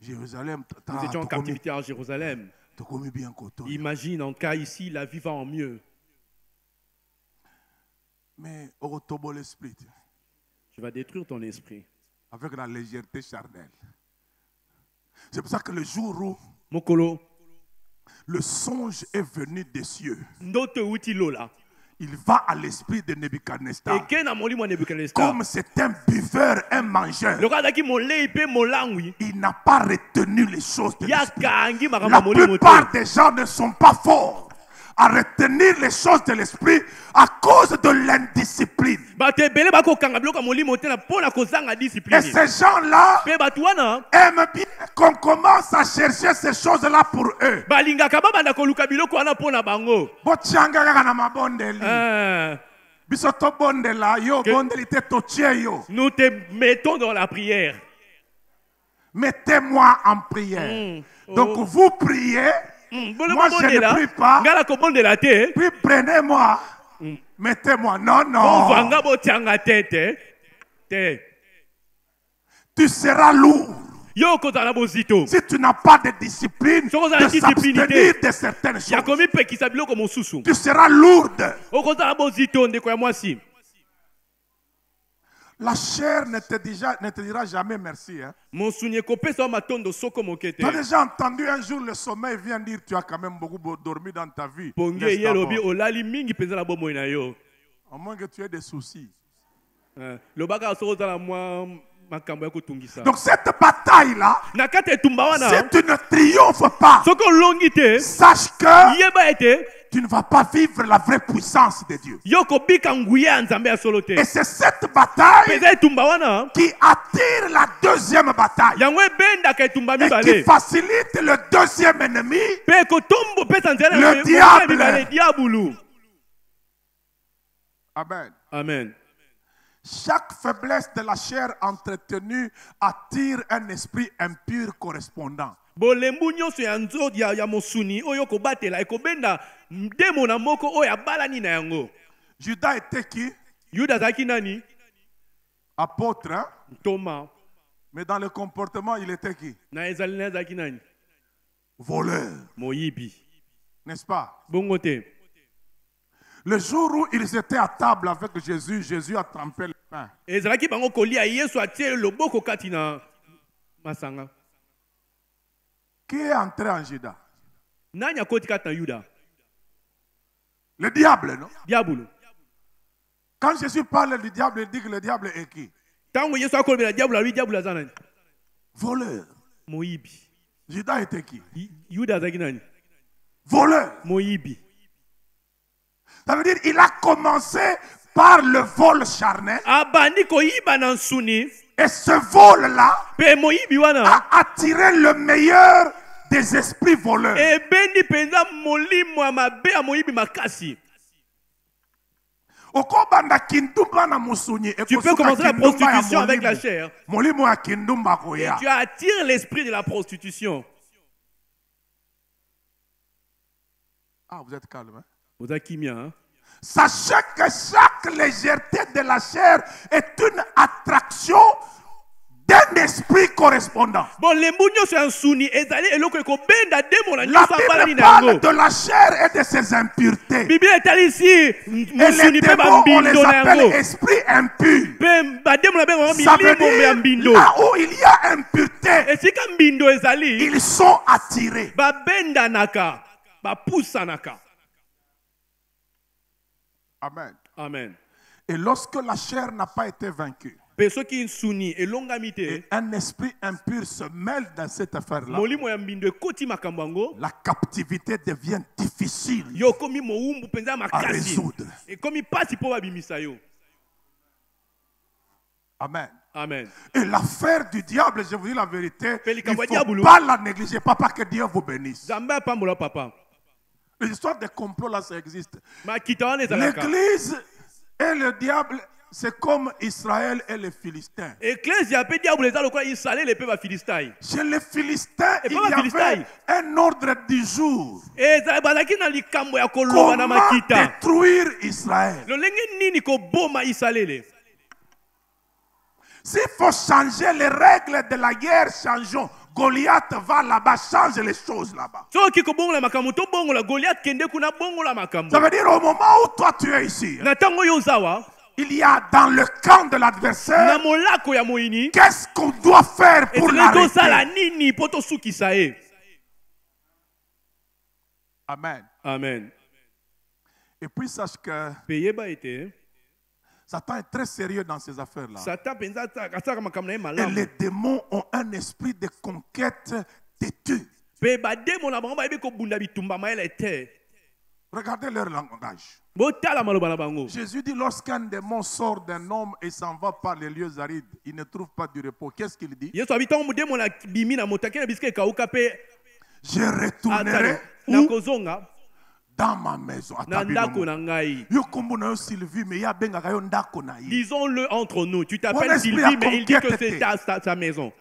C: Jérusalem.
B: Nous étions en captivité à Jérusalem.
C: Bien.
B: Imagine, en cas ici, la vie va en mieux.
C: Mais au l'esprit.
B: Tu vas détruire ton esprit.
C: Avec la légèreté charnelle. C'est pour ça que le jour où
B: Mokolo,
C: le songe est venu des cieux,
B: il
C: va à l'esprit de Nebuchadnezzar. Comme c'est un buveur, un mangeur, il n'a pas retenu les choses de l'esprit. La plupart des gens ne sont pas forts à retenir les choses de l'esprit à cause de l'indiscipline. Et ces gens-là aiment bien qu'on commence à chercher ces choses-là pour eux.
B: Nous te mettons dans la prière.
C: Mettez-moi en prière. Donc vous priez. Moi je ne prie pas. Puis prenez-moi. Mettez-moi. Non, non. Tu seras lourd. Si tu n'as pas de discipline, de s'abstenir de certaines choses, tu seras lourde. La chair ne te dira jamais merci. Hein? Tu as déjà entendu un jour le sommeil vient dire tu as quand même beaucoup dormi dans ta vie. Au moins que tu aies des soucis. Donc cette bataille-là, si tu ne triomphes pas, sache que tu ne vas pas vivre la vraie puissance de Dieu. Et c'est cette bataille qui attire la deuxième bataille et qui facilite le deuxième ennemi, le diable. Amen.
B: Amen.
C: Chaque faiblesse de la chair entretenue attire un esprit impur correspondant. Judas était qui? Apôtre, hein?
B: Thomas.
C: Mais dans le comportement, il était qui? Voleur. N'est-ce pas? Le jour où ils étaient à table avec Jésus, Jésus a trempé le pain. Qui est entré en Judas? Le diable, non? Quand Jésus parle du diable, il dit que le diable est qui? Voleur. Judas était qui? Voleur. Ça veut dire qu'il a commencé par le vol charnel. Et ce vol-là a attiré le meilleur des esprits voleurs.
B: Tu peux commencer la prostitution avec la chair. Et tu attires l'esprit de la prostitution.
C: Ah, vous êtes calme, hein?
B: Sachez
C: que chaque légèreté de la chair est une attraction d'un esprit correspondant. La Bible parle de la chair et de ses impuretés. Et les démons, on les appelle esprits impurs. Ça veut dire, là où il y a impureté, ils sont attirés. Amen.
B: Amen.
C: Et lorsque la chair n'a pas été vaincue, et un esprit impur se mêle dans cette affaire-là, la captivité devient difficile à résoudre. Amen.
B: Amen.
C: Et l'affaire du diable, je vous dis la vérité, il ne faut pas la négliger, papa, que Dieu vous bénisse. L'histoire des complots là, ça existe. L'Église et le diable, c'est comme Israël et les Philistins. Chez les Philistins, il y avait un ordre du jour. Comment détruire Israël? S'il faut changer les règles de la guerre, changeons. Goliath va là-bas, change les choses là-bas. Ça veut dire au moment où toi tu es ici, il y a dans le camp de l'adversaire, qu'est-ce qu'on doit faire pour l'arrêter? Amen.
B: Amen.
C: Et puis sache que Satan est très sérieux dans ces affaires-là. Et les démons ont un esprit de conquête têtu. Regardez leur langage. Jésus dit, lorsqu'un démon sort d'un homme et s'en va par les lieux arides, il ne trouve pas du repos. Qu'est-ce qu'il dit? Je retournerai où? Dans ma maison.
B: Disons-le entre nous. Tu t'appelles Sylvie, mais il dit que c'est ta maison.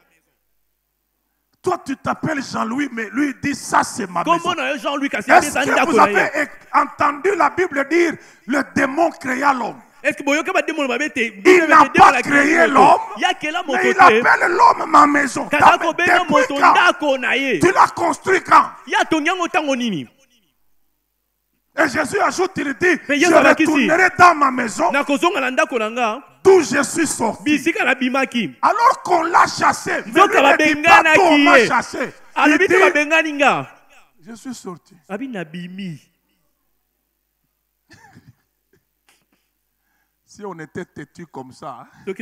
C: Toi, tu t'appelles Jean-Louis, mais lui il dit ça, c'est ma maison. Est-ce
B: que
C: vous avez entendu la Bible dire le démon créa l'homme? Il n'a pas créé l'homme, mais il appelle l'homme ma maison. Depuis quand? Tu l'as construit quand? Et Jésus ajoute, il dit, je retournerai dans ma maison d'où je suis sorti. Alors qu'on l'a chassé, mais lui ne dit pas qu'on m'a chassé. Il dit, je suis sorti. Si on était têtu comme ça, la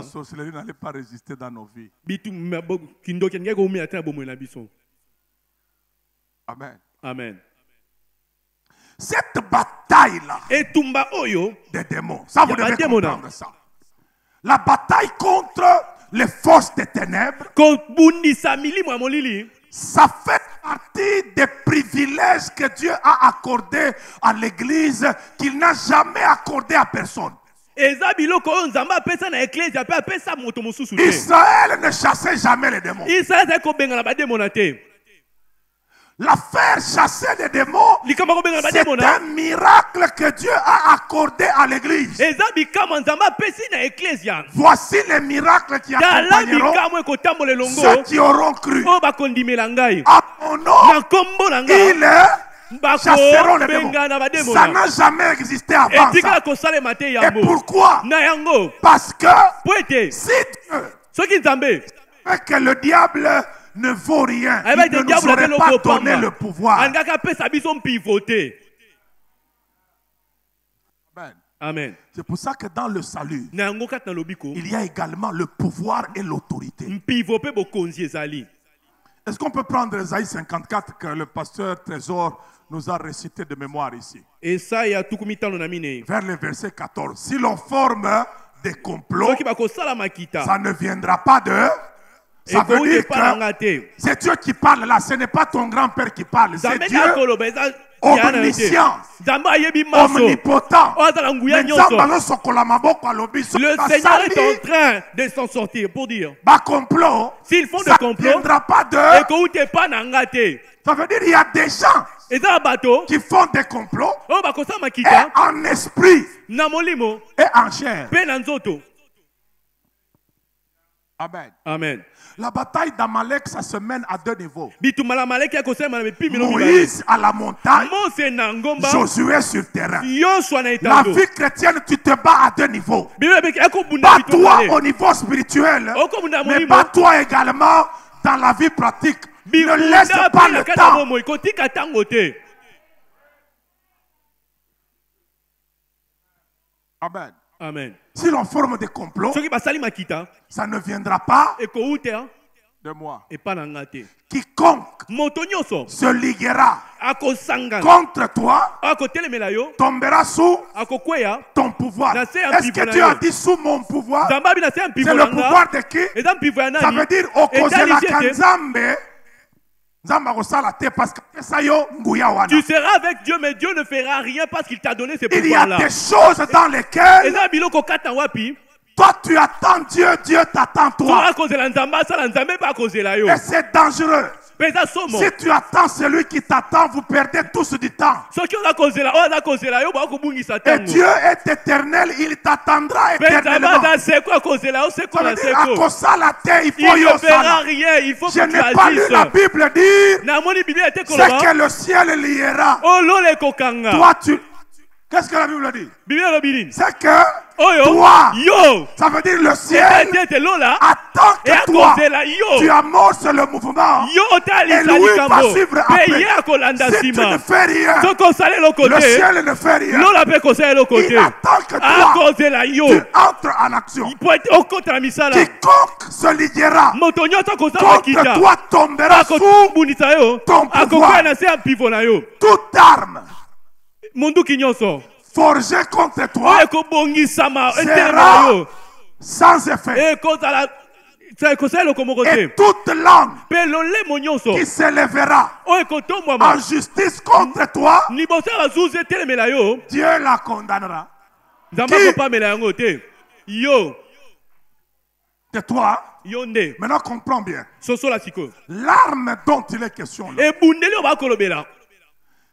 C: sorcellerie n'allait pas résister dans nos vies. Amen.
B: Amen.
C: Cette bataille-là des démons, ça vous devez comprendre ça. La bataille contre les forces des ténèbres, ça fait partie des privilèges que Dieu a accordés à l'Église qu'il n'a jamais accordé à personne. Israël ne chassait jamais les démons. La faire chasser les démons, c'est un miracle que Dieu a accordé à l'Église. Voici les miracles qui accompagneront ceux qui auront cru. À mon nom, ils chasseront les démons. Ça n'a jamais existé avant ça. Et pourquoi? Parce que si Dieu fait que le diable ne vaut rien, il ne nous aurait pas donné le pouvoir.
B: Amen.
C: C'est pour ça que dans le salut, il y a également le pouvoir et l'autorité. Est-ce qu'on peut prendre Ésaïe 54 que le pasteur Trésor nous a récité de mémoire ici? Vers le verset 14. Si l'on forme des complots, ça ne viendra pas de... Ça veut dire que c'est Dieu qui parle là, ce n'est pas ton grand-père qui parle, c'est Dieu omniscient, omnipotent.
B: Le Seigneur est en train de s'en sortir pour dire s'ils font des complots,
C: ça veut dire qu'il y a des gens qui font des complots et en esprit et en chair. Amen.
B: Amen.
C: La bataille d'Amalek, ça se mène à deux niveaux. Moïse à la montagne, Josué sur terrain. La vie chrétienne, tu te bats à deux niveaux. Pas toi au niveau spirituel, mais pas toi également dans la vie pratique. Ne laisse pas le temps. Amen.
B: Amen.
C: Si l'on forme des complots, ça ne viendra pas de moi. Quiconque se liguera contre toi tombera sous ton pouvoir. Est-ce que Dieu a dit sous mon pouvoir? C'est le pouvoir de qui? Ça veut dire
B: tu seras avec Dieu, mais Dieu ne fera rien parce qu'il t'a donné ces pouvoirs-là.
C: Il y a des choses dans lesquelles toi tu attends Dieu, Dieu t'attend toi. Et c'est dangereux. Si tu attends celui qui t'attend, vous perdez tous du temps. Et Dieu est éternel, il t'attendra éternellement. Il ne fera rien, il faut que tu agisses. Je n'ai pas lu la Bible dire c'est que le ciel liera. Toi tu... Qu'est-ce que la Bible dit? C'est que Toi, ça veut dire le ciel attend que toi, tu amorces le mouvement et lui va suivre après. Si tu ne fais rien, le ciel ne fait rien. Il attend que toi, tu entres en action. Quiconque se liguera contre toi tombera sous ton pouvoir. Toute arme forgée contre toi sera sans effet. Et toute langue qui s'élèvera en justice contre toi, Dieu la condamnera. De toi, maintenant comprends bien. L'arme dont il est question là,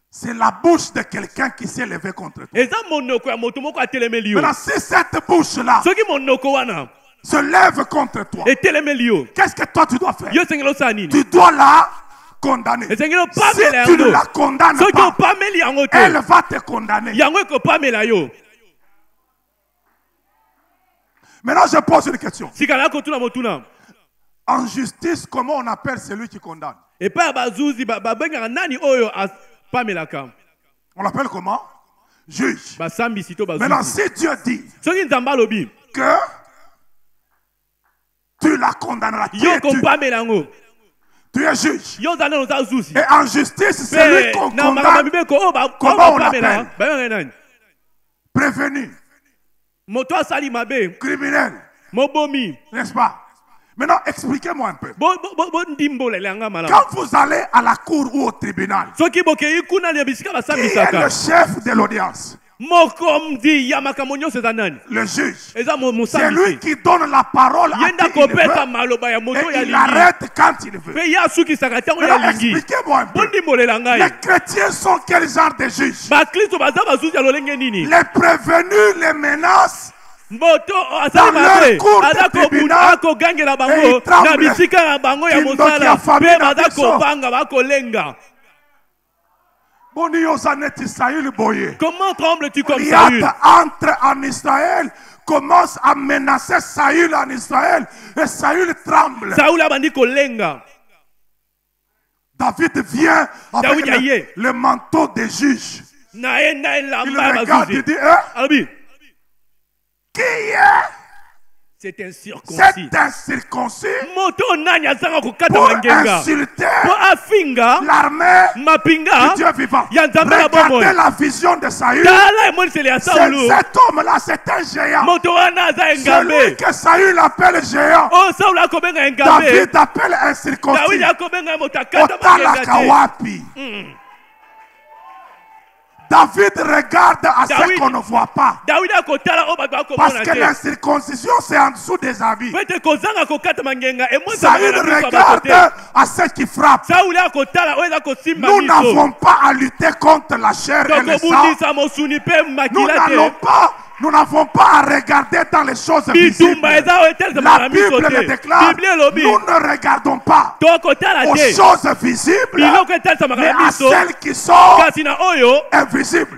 C: c'est la bouche de quelqu'un qui s'est levé contre toi. Maintenant, si cette bouche-là se lève contre toi, qu'est-ce que toi tu dois faire? Tu dois la condamner. Si tu ne la condamnes pas, elle va te condamner. Maintenant, je pose une question. En justice, comment on appelle celui qui condamne? On l'appelle comment? Juge. Maintenant, si Dieu dit que tu la condamneras, tu es juge. Et en justice, celui qu'on condamne, comment on l'appelle? Prévenu. Criminel. N'est-ce pas? Maintenant, expliquez-moi un peu. Quand vous allez à la cour ou au tribunal, qui est le chef de l'audience? Le juge. C'est lui qui donne la parole à qui il veut et il arrête quand il veut. Maintenant, expliquez-moi un peu. Les chrétiens sont quel genre de juges? Les prévenus, les menaces dans leur cour de tribunal et ils tremblent. Comment trembles-tu comme Saül? Entre en Israël, commence à menacer Saül en Israël et Saül tremble. David vient avec le manteau des juges. Il regarde et dit, qui est?
D: C'est un circoncis.
C: C'est un circoncis pour insulter l'armée du Dieu vivant. Regardez la vision de Saül. Cet homme-là, c'est un géant. Celui que Saül appelle géant, David appelle un circoncis. Otala Kawapi. David regarde à ce qu'on ne voit pas. Parce que la circoncision, c'est en dessous des habits. Saül regarde à ce qui frappe. Nous n'avons pas à lutter contre la chair et le sang. Nous n'avons pas à regarder dans les choses visibles. La Bible le déclare. Nous ne regardons pas aux choses visibles, mais à celles qui sont invisibles.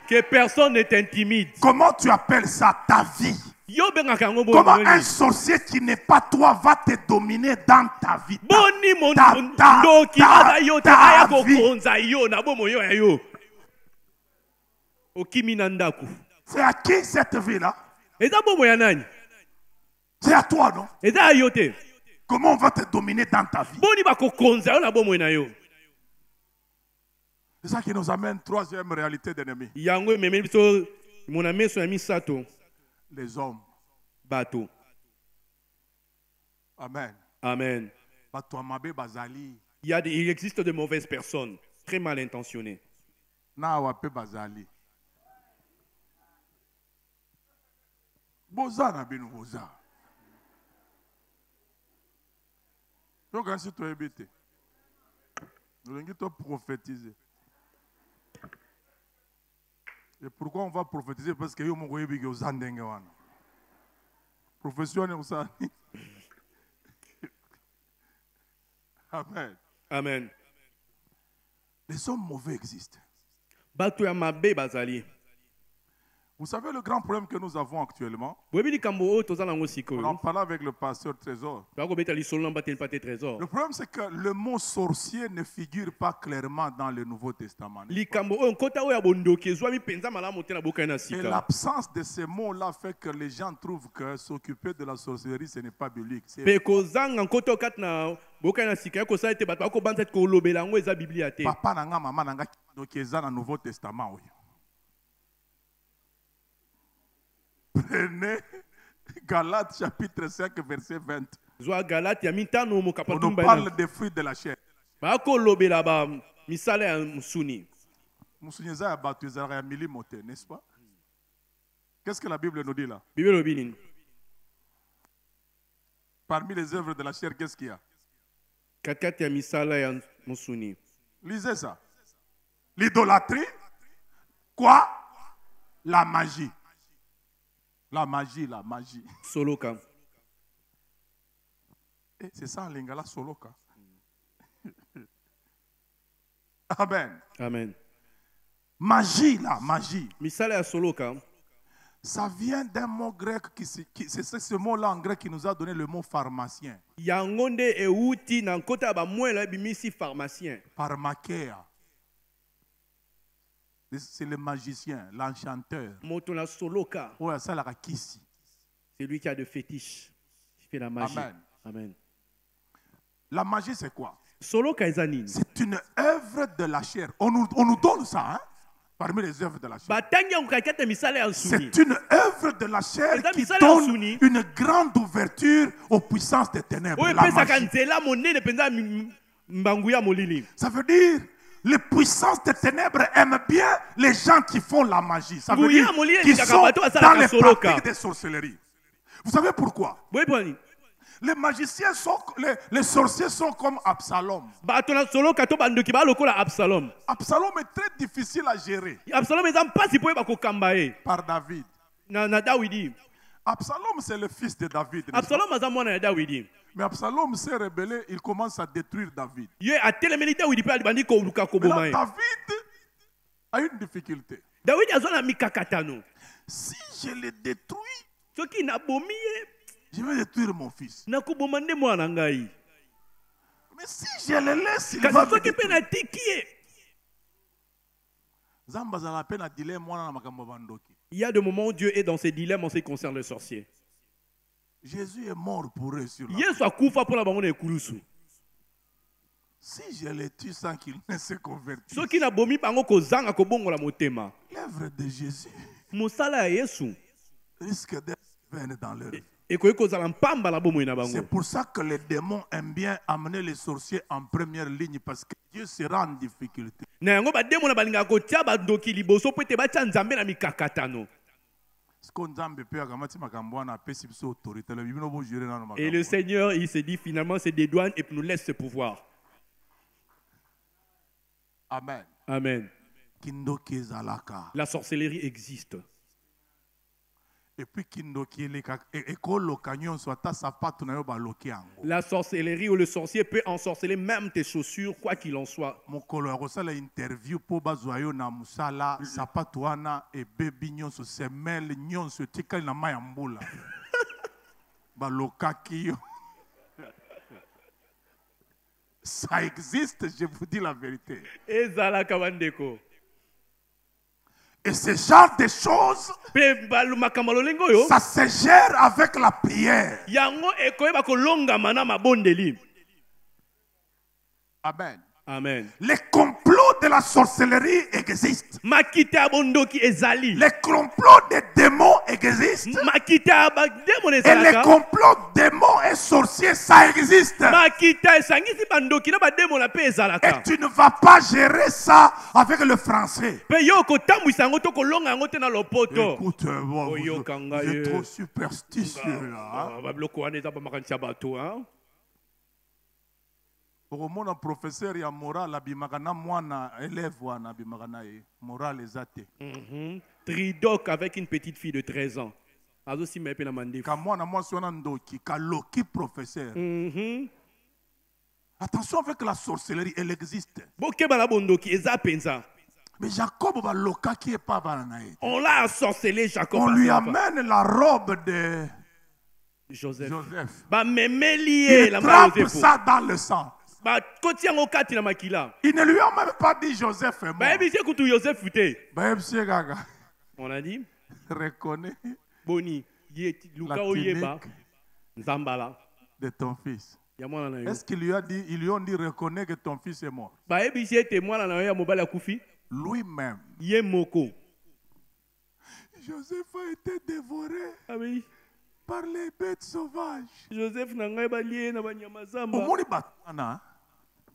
D: Que personne ne t'intimide.
C: Comment tu appelles ça ta vie? Comment un sorcier qui n'est pas toi va te dominer dans ta vie? C'est à qui cette vie-là? C'est à toi, non? Comment on va te dominer dans ta vie? C'est ça qui nous amène troisième réalité d'ennemi. Les hommes. Amen.
D: Amen. Il existe de mauvaises personnes, très mal intentionnées.
C: Prophétiser. Et pourquoi on va prophétiser? Parce que profession Amen.
D: Amen.
C: Les hommes mauvais existent.
D: Bato ya mabe bazali.
C: Vous savez le grand problème que nous avons actuellement?
D: Boyebi likambo oyo toza nango
C: On en
D: sikoyo.
C: parlait avec le pasteur Trésor.
D: Bakobeta lisolo na bateli pate trésor.
C: Le problème, c'est que le mot sorcier ne figure pas clairement dans le Nouveau Testament.
D: Likambo oyo nkota oyo ya bondoki ezwami penza malamu te na bokai na
C: Et
D: sika.
C: l'absence de ces mots-là fait que les gens trouvent que s'occuper de la sorcellerie, ce n'est pas biblique.
D: Pe kozanga nkota okati na bokai na sika ekosala ete bato bakobanza ete kolobela yango eza biblia te.
C: Papa nanga, maman nanga, donc ils ont le Nouveau Testament. Oui. Prenez Galates chapitre 5 verset 20.
D: Zwa Galate ya mitano mo
C: On
D: kapatu
C: nous parle des fruits de la chair.
D: bakolobela ba misala ya musuni.
C: Moussounyeza abattu ezalaka mili moté, n'est-ce pas? Qu'est-ce que la Bible nous dit là?
D: Bible lobi nini?
C: Parmi les œuvres de la chair, qu'est-ce qu'il y a?
D: Katikati ya misala ya musuni.
C: Lisez ça. L'idolâtrie. Quoi? La magie. La magie, la magie.
D: Soloka.
C: Et c'est ça, l'ingala soloka. Amen.
D: Amen.
C: Magie, la magie.
D: Misala ya soloka.
C: Ça vient d'un mot grec, c'est ce mot-là en grec qui nous a donné le mot pharmacien.
D: Yango nde euti na nkota ya bamwela ebimisi pharmacien.
C: Pharmakéa. C'est le magicien, l'enchanteur.
D: Moto na soloka.
C: Ouais, ça, la kisi.
D: C'est lui qui a de fétiche. Il fait la magie.
C: Amen.
D: Amen.
C: La magie, c'est quoi?
D: Soloka eza nini?
C: C'est une œuvre de la chair. On nous donne ça, hein? Parmi les œuvres de la chair.
D: Batangi yango kakete misala ya nsuni.
C: C'est une œuvre de la chair
D: Eza
C: qui
D: misala ya
C: donne
D: nsuni.
C: une grande ouverture aux puissances des ténèbres.
D: Oyo
C: La
D: epesaka
C: magie.
D: nzela monene mpenza mbangu ya molili.
C: Ça veut dire les puissances des ténèbres aiment bien les gens qui font la magie. Ça veut
D: Nguya
C: dire
D: molili
C: qu'ils
D: elikaka
C: sont
D: bato
C: dans
D: basalaka
C: les
D: soloka.
C: pratiques des sorcelleries. Vous savez pourquoi?
D: Boyebi poni.
C: Les magiciens sont, les sorciers sont comme Absalom.
D: Bato na soloka to bandoki ba lokola Absalom.
C: Absalom est très difficile à gérer
D: Absalom eza mpasi po oyeba kokamba ye.
C: par David.
D: Na Dawidi.
C: Absalom, c'est le fils de David. n'est-ce pas?
D: Absalom aza mwana ya Dawidi.
C: Mais Absalom s'est rebellé, il commence à détruire David.
D: Ye atelemeli Dawidi mpe alibandi koluka
C: Mais
D: koboma
C: là,
D: ye.
C: David a une difficulté.
D: Dawidi azwa na mikakatano.
C: Si je le détruis,
D: Soki nabomi ye,
C: je vais détruire mon fils.
D: nakoboma nde mwana na ngai.
C: Mais si je le laisse, il va
D: Kasi
C: me
D: soki mpe
C: détruire.
D: natiki ye.
C: Zamba zala pe na dilemme mwana na makambo bandoki.
D: Il y a des moments où Dieu est dans ses dilemmes en ce qui concerne les sorciers.
C: Jésus est mort pour eux sur la
D: Yesu akufa mpona bango na ekulusu.
C: Si je le tue sans qu'il ne se convertisse,
D: Soki nabomi bango kozanga kobongola motema.
C: l'œuvre de Jésus
D: Mosala ya Yesu
C: risque d'être vaine dans leur vie.
D: ekoki kozala mpamba na bomoi na bango.
C: C'est pour ça que les démons aiment bien amener les sorciers en première ligne parce que Dieu sera en difficulté.
D: Na yango bademo na balingaka kotia bandoki liboso po ete batia nzambe na mikakatano. Et le Seigneur, il s'est dit finalement, c'est des douanes et puis nous laisse ce pouvoir.
C: Amen.
D: Amen.
C: Kindoki ezalaka.
D: La sorcellerie existe.
C: Et puis kindoki ekoloka nyonso ata sapato na yo baloki yango.
D: La sorcellerie ou le sorcier peut ensorceler même tes chaussures, quoi qu'il en soit.
C: Mokolo akosala interview po bazwa yo na musala sapato wana ebebi nyonso semelle nyonso etikali na mai ya mbula. Balokaki yo. Ça existe, je vous dis la vérité.
D: Ezala kabandeko.
C: Et ce genre de choses,
D: ça
C: se gère avec la prière. Amen.
D: Amen.
C: Les complots de la sorcellerie existent.
D: Les
C: complots des démons existent. Et les complots démons et sorciers, ça existe. Et tu ne vas pas gérer ça avec le français. Écoute, vous êtes trop superstitieux là. Mon professeur ya moral abimagana mwana élève wana abimagana moral ezate.
D: Tridoc avec une petite fille de 13 ans. Azo si mepe na mandef.
C: Ka mwana mwasi wana ndoki ka loki professeur. Attention avec la sorcellerie, elle existe. Mais Jacob va loka qui est pas bananaï.
B: On l'a ensorcelé, Jacob.
C: On lui amène la robe de
B: Joseph.
C: Il trempe ça dans le sang. Il ne lui a même pas dit Joseph est mort.
B: On a dit
C: reconnais
B: Boni,
C: la tunique de ton fils. Est-ce qu'ils lui ont dit reconnais que ton fils est mort? Lui-même. Joseph a été dévoré par les bêtes sauvages.
B: Joseph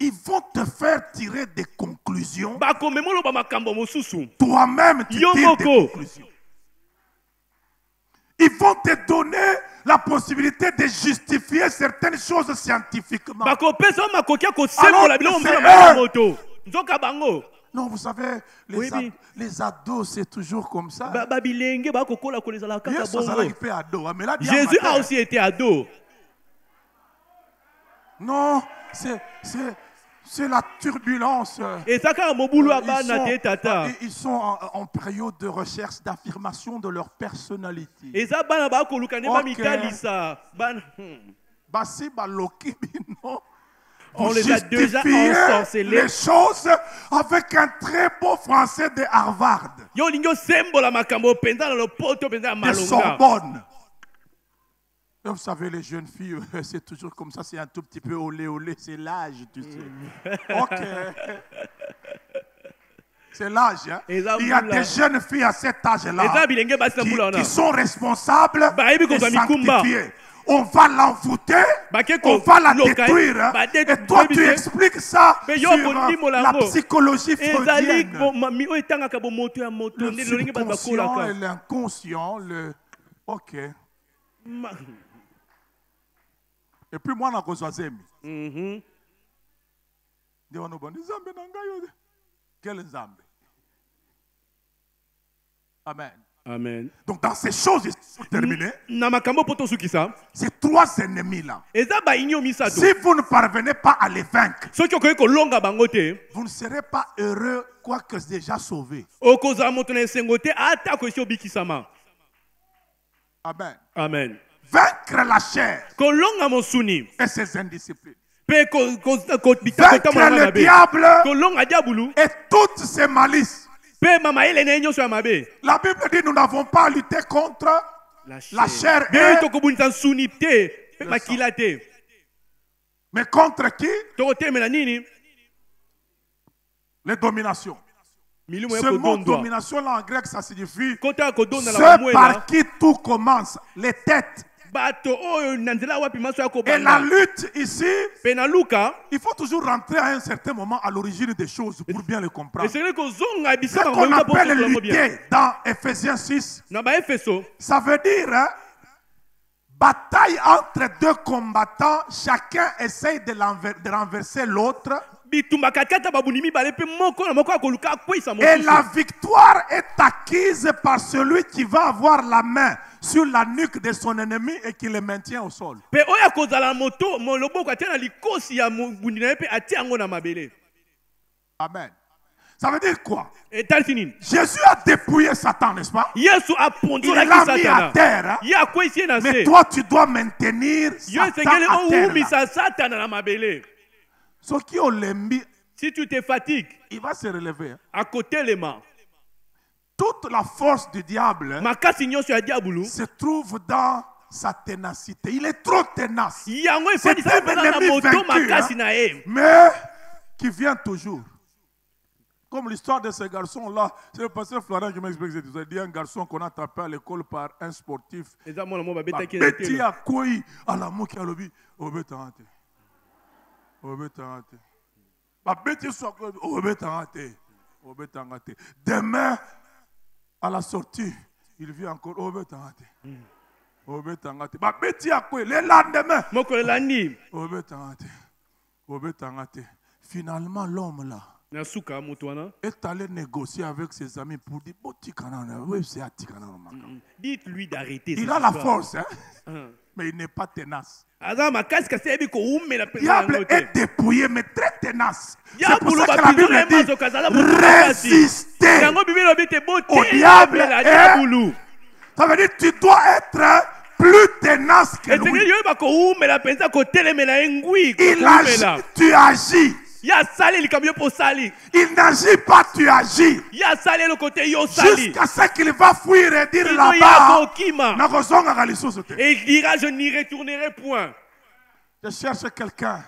C: ils vont te faire tirer des conclusions. Toi-même, tu tires des conclusions. Ils vont te donner la possibilité de justifier certaines choses scientifiquement. Non, vous savez, les ados, c'est toujours comme ça.
B: Jésus a aussi été ado.
C: Non, c'est la turbulence.
B: Ils
C: sont en période de recherche, d'affirmation de leur personnalité.
B: On les a déjà ensorcelés.
C: Les choses avec un très beau français de Harvard.
B: De
C: Sorbonne. Et vous savez, les jeunes filles, c'est toujours comme ça, c'est un tout petit peu olé olé, c'est l'âge, tu sais. Ok. C'est l'âge. Hein? Il y a des jeunes filles à cet âge-là qui sont responsables et sanctifiées. On va l'envoûter, on va la détruire. Et toi, tu expliques ça sur la psychologie freudienne. Le subconscient et l'inconscient, ok. Et puis moi, je quel Nzambe? Amen.
B: Amen.
C: Donc dans ces choses terminées, ces trois ennemis-là, si vous ne parvenez pas à les vaincre, vous ne serez pas heureux quoique déjà sauvé. Amen.
B: Amen.
C: Vaincre la chair et ses indisciplines. Vaincre le diable et toutes ses malices. La Bible dit nous n'avons pas à lutter contre la chair et mais contre qui? Les dominations. Ce mot domination là en grec ça signifie ce par qui tout commence, les têtes. Et la lutte ici, il faut toujours rentrer à un certain moment à l'origine des choses pour bien le comprendre. Ce qu'on appelle lutter dans Ephésiens 6, ça veut dire bataille entre deux combattants, chacun essaye de renverser l'autre. Et la victoire est acquise par celui qui va avoir la main sur la nuque de son ennemi et qui le maintient au sol. Amen. Ça veut dire quoi? Jésus a dépouillé Satan, n'est-ce pas? Il l'a mis à terre. Mais toi, tu dois maintenir Satan à terre.
B: Si tu te fatigues,
C: il va se relever.
B: À côté les mains.
C: Toute la force du diable se trouve dans sa ténacité. Il est trop ténace. C'est un ennemi vaincu, mais qui vient toujours. Comme l'histoire de ce garçon-là, c'est le pasteur Florent qui m'explique cette histoire. Il y a un garçon qu'on a tapé à l'école par un sportif. Petit à quoi à la mouki à l'obi. Demain, à la sortie, il vit encore. Le lendemain, finalement, l'homme là est allé négocier avec ses amis pour dire
B: dites-lui d'arrêter.
C: Il a la force, hein? Mais il n'est pas tenace. Diable est dépouillé, mais très tenace. C'est pour ça que la Bible dit résister au diable. Ça veut dire que tu dois être plus tenace que lui. Tu agis. Il n'agit pas, tu agis. Jusqu'à ce qu'il va fuir et dire là-bas,
B: et il dira, je n'y retournerai point.
C: Je cherche quelqu'un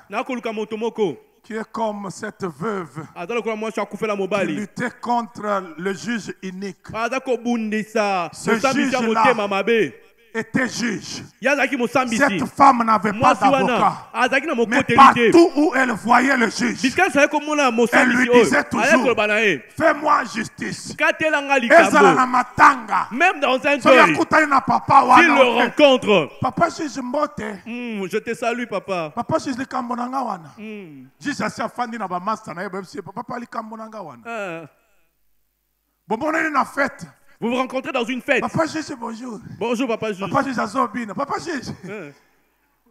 C: qui est comme cette veuve qui luttait contre le juge unique. Ce juge-là était juge. Cette femme n'avait pas d'avocat. Mais partout où elle voyait le juge, elle lui disait toujours, fais-moi justice.
B: Même dans un deuil, s'il le rencontre,
C: papa juge mbote.
B: Je te salue, papa.
C: Papa juge likambo nanga wana. Juge asi afandi na ba master na yebo papa likambo nanga wana. Bomona na fête.
B: Vous vous rencontrez dans une fête.
C: Papa juge, bonjour.
B: Bonjour, papa juge.
C: Papa juge Azobina. Papa juge.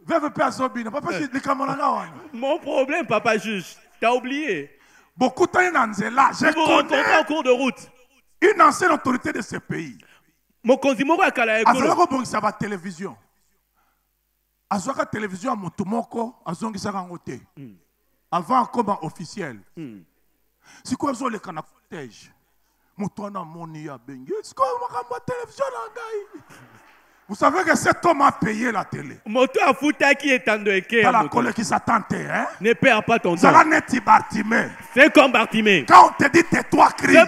C: Veuve Père Azobina. Papa juge Likamonanga.
B: Mon problème, papa juge. T'as oublié.
C: Beaucoup de temps dans là.
B: Vous vous rencontrez en cours de route.
C: Une ancienne autorité de ce pays.
B: Mon konzimoko à Kala Ekolo.
C: Azalako bongisa ba télévision. Azwaka télévision à Motomoko. Azongisa kangote. Avant comme officiel. C'est quoi zo le kana cortège? Vous savez que cet homme a payé la télé. Pas la colère qui s'attend, hein?
B: Ne perds pas ton temps.
C: C'est
B: comme Bartimée.
C: Quand on te dit tais-toi, crie.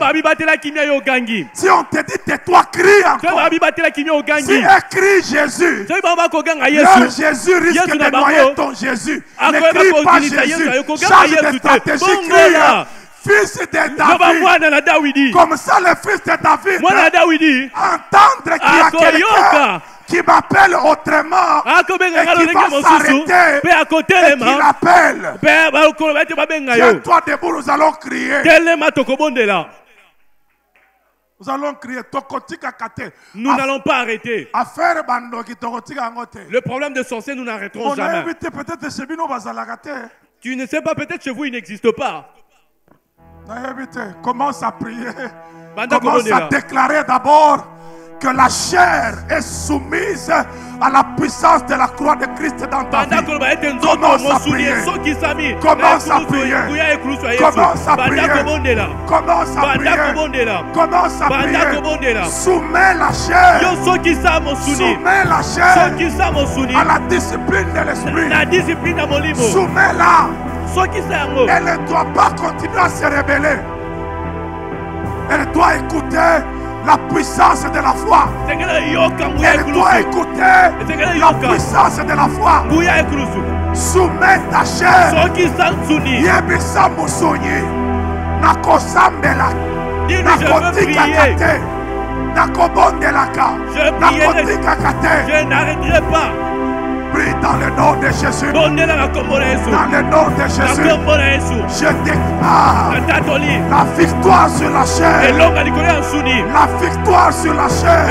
C: Si on te dit tais-toi, crie encore. Si elle crie Jésus, leur Jésus risque de noyer ton Jésus. Ne crie pas Jésus. Change de stratégie, crie. Fils de David, comme ça le fils de David, entendre qu'il y a quelqu'un qui m'appelle autrement et qui va s'arrêter et qui l'appelle. Tiens-toi debout, nous allons crier. Nous allons crier.
B: Nous n'allons pas arrêter. Le problème de sorcier, nous n'arrêterons jamais. Tu ne sais pas, peut-être chez vous, il n'existe pas.
C: Commence à prier. Commence à déclarer d'abord que la chair est soumise à la puissance de la croix de Christ dans ta vie. Commence à prier. Commence à prier. Commence à prier. Commence à prier. Commence à prier. Soumets la chair. Soumets la chair à la discipline de l'esprit. Soumets-la. Elle ne doit pas continuer à se rebeller. Elle doit écouter la puissance de la foi. Elle doit écouter la puissance de la foi. Soumets ta chair. Yebisa musonyi. Nakosambela. Nakotika kate. Nakobondelaka.
B: Je n'arrêterai pas.
C: Prie dans le nom de Jésus. Dans le nom de Jésus. Je déclare la victoire sur la chair. La victoire sur la chair.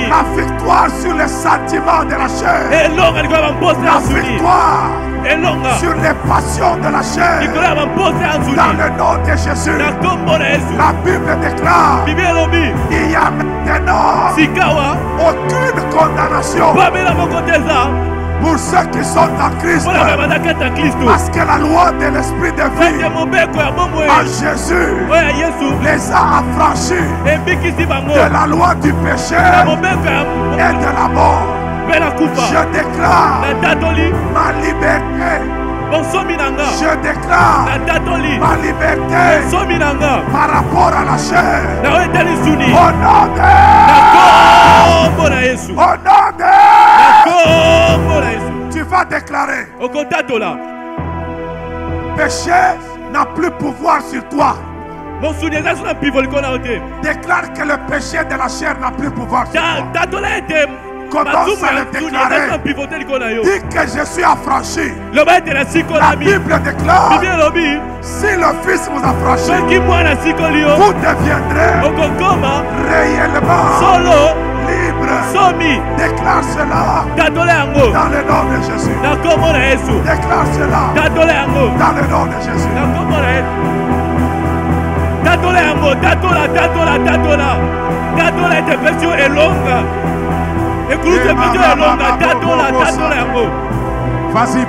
C: La victoire sur les sentiments de la chair. La victoire sur les passions de la chair. Dans le nom de Jésus. La Bible déclare il y a maintenant aucune condamnation pour ceux qui sont en Christ. Parce que la loi de l'esprit de vie en Jésus les a affranchis de la loi du péché et de la mort. Je déclare ma liberté. Je déclare ma liberté par rapport à la chair. Au nom de tu vas déclarer péché n'a plus pouvoir sur toi. Déclare que le péché de la chair n'a plus pouvoir sur toi. Commence à le déclarer. Dis que je suis affranchi. La Bible déclare si le Fils vous affranchit, vous deviendrez réellement libre.
B: Somi.
C: Déclare cela
B: Tatole yango.
C: dans le nom de Jésus.
B: Na kombo na Yesu.
C: Déclare cela
B: Tatole yango.
C: dans le nom de Jésus.
B: Na kombo na Yesu. Tatola yango. Tatola. Tatola intervention est longue. Écoute, intervention est longue. Tatola yango.
C: Vas-y.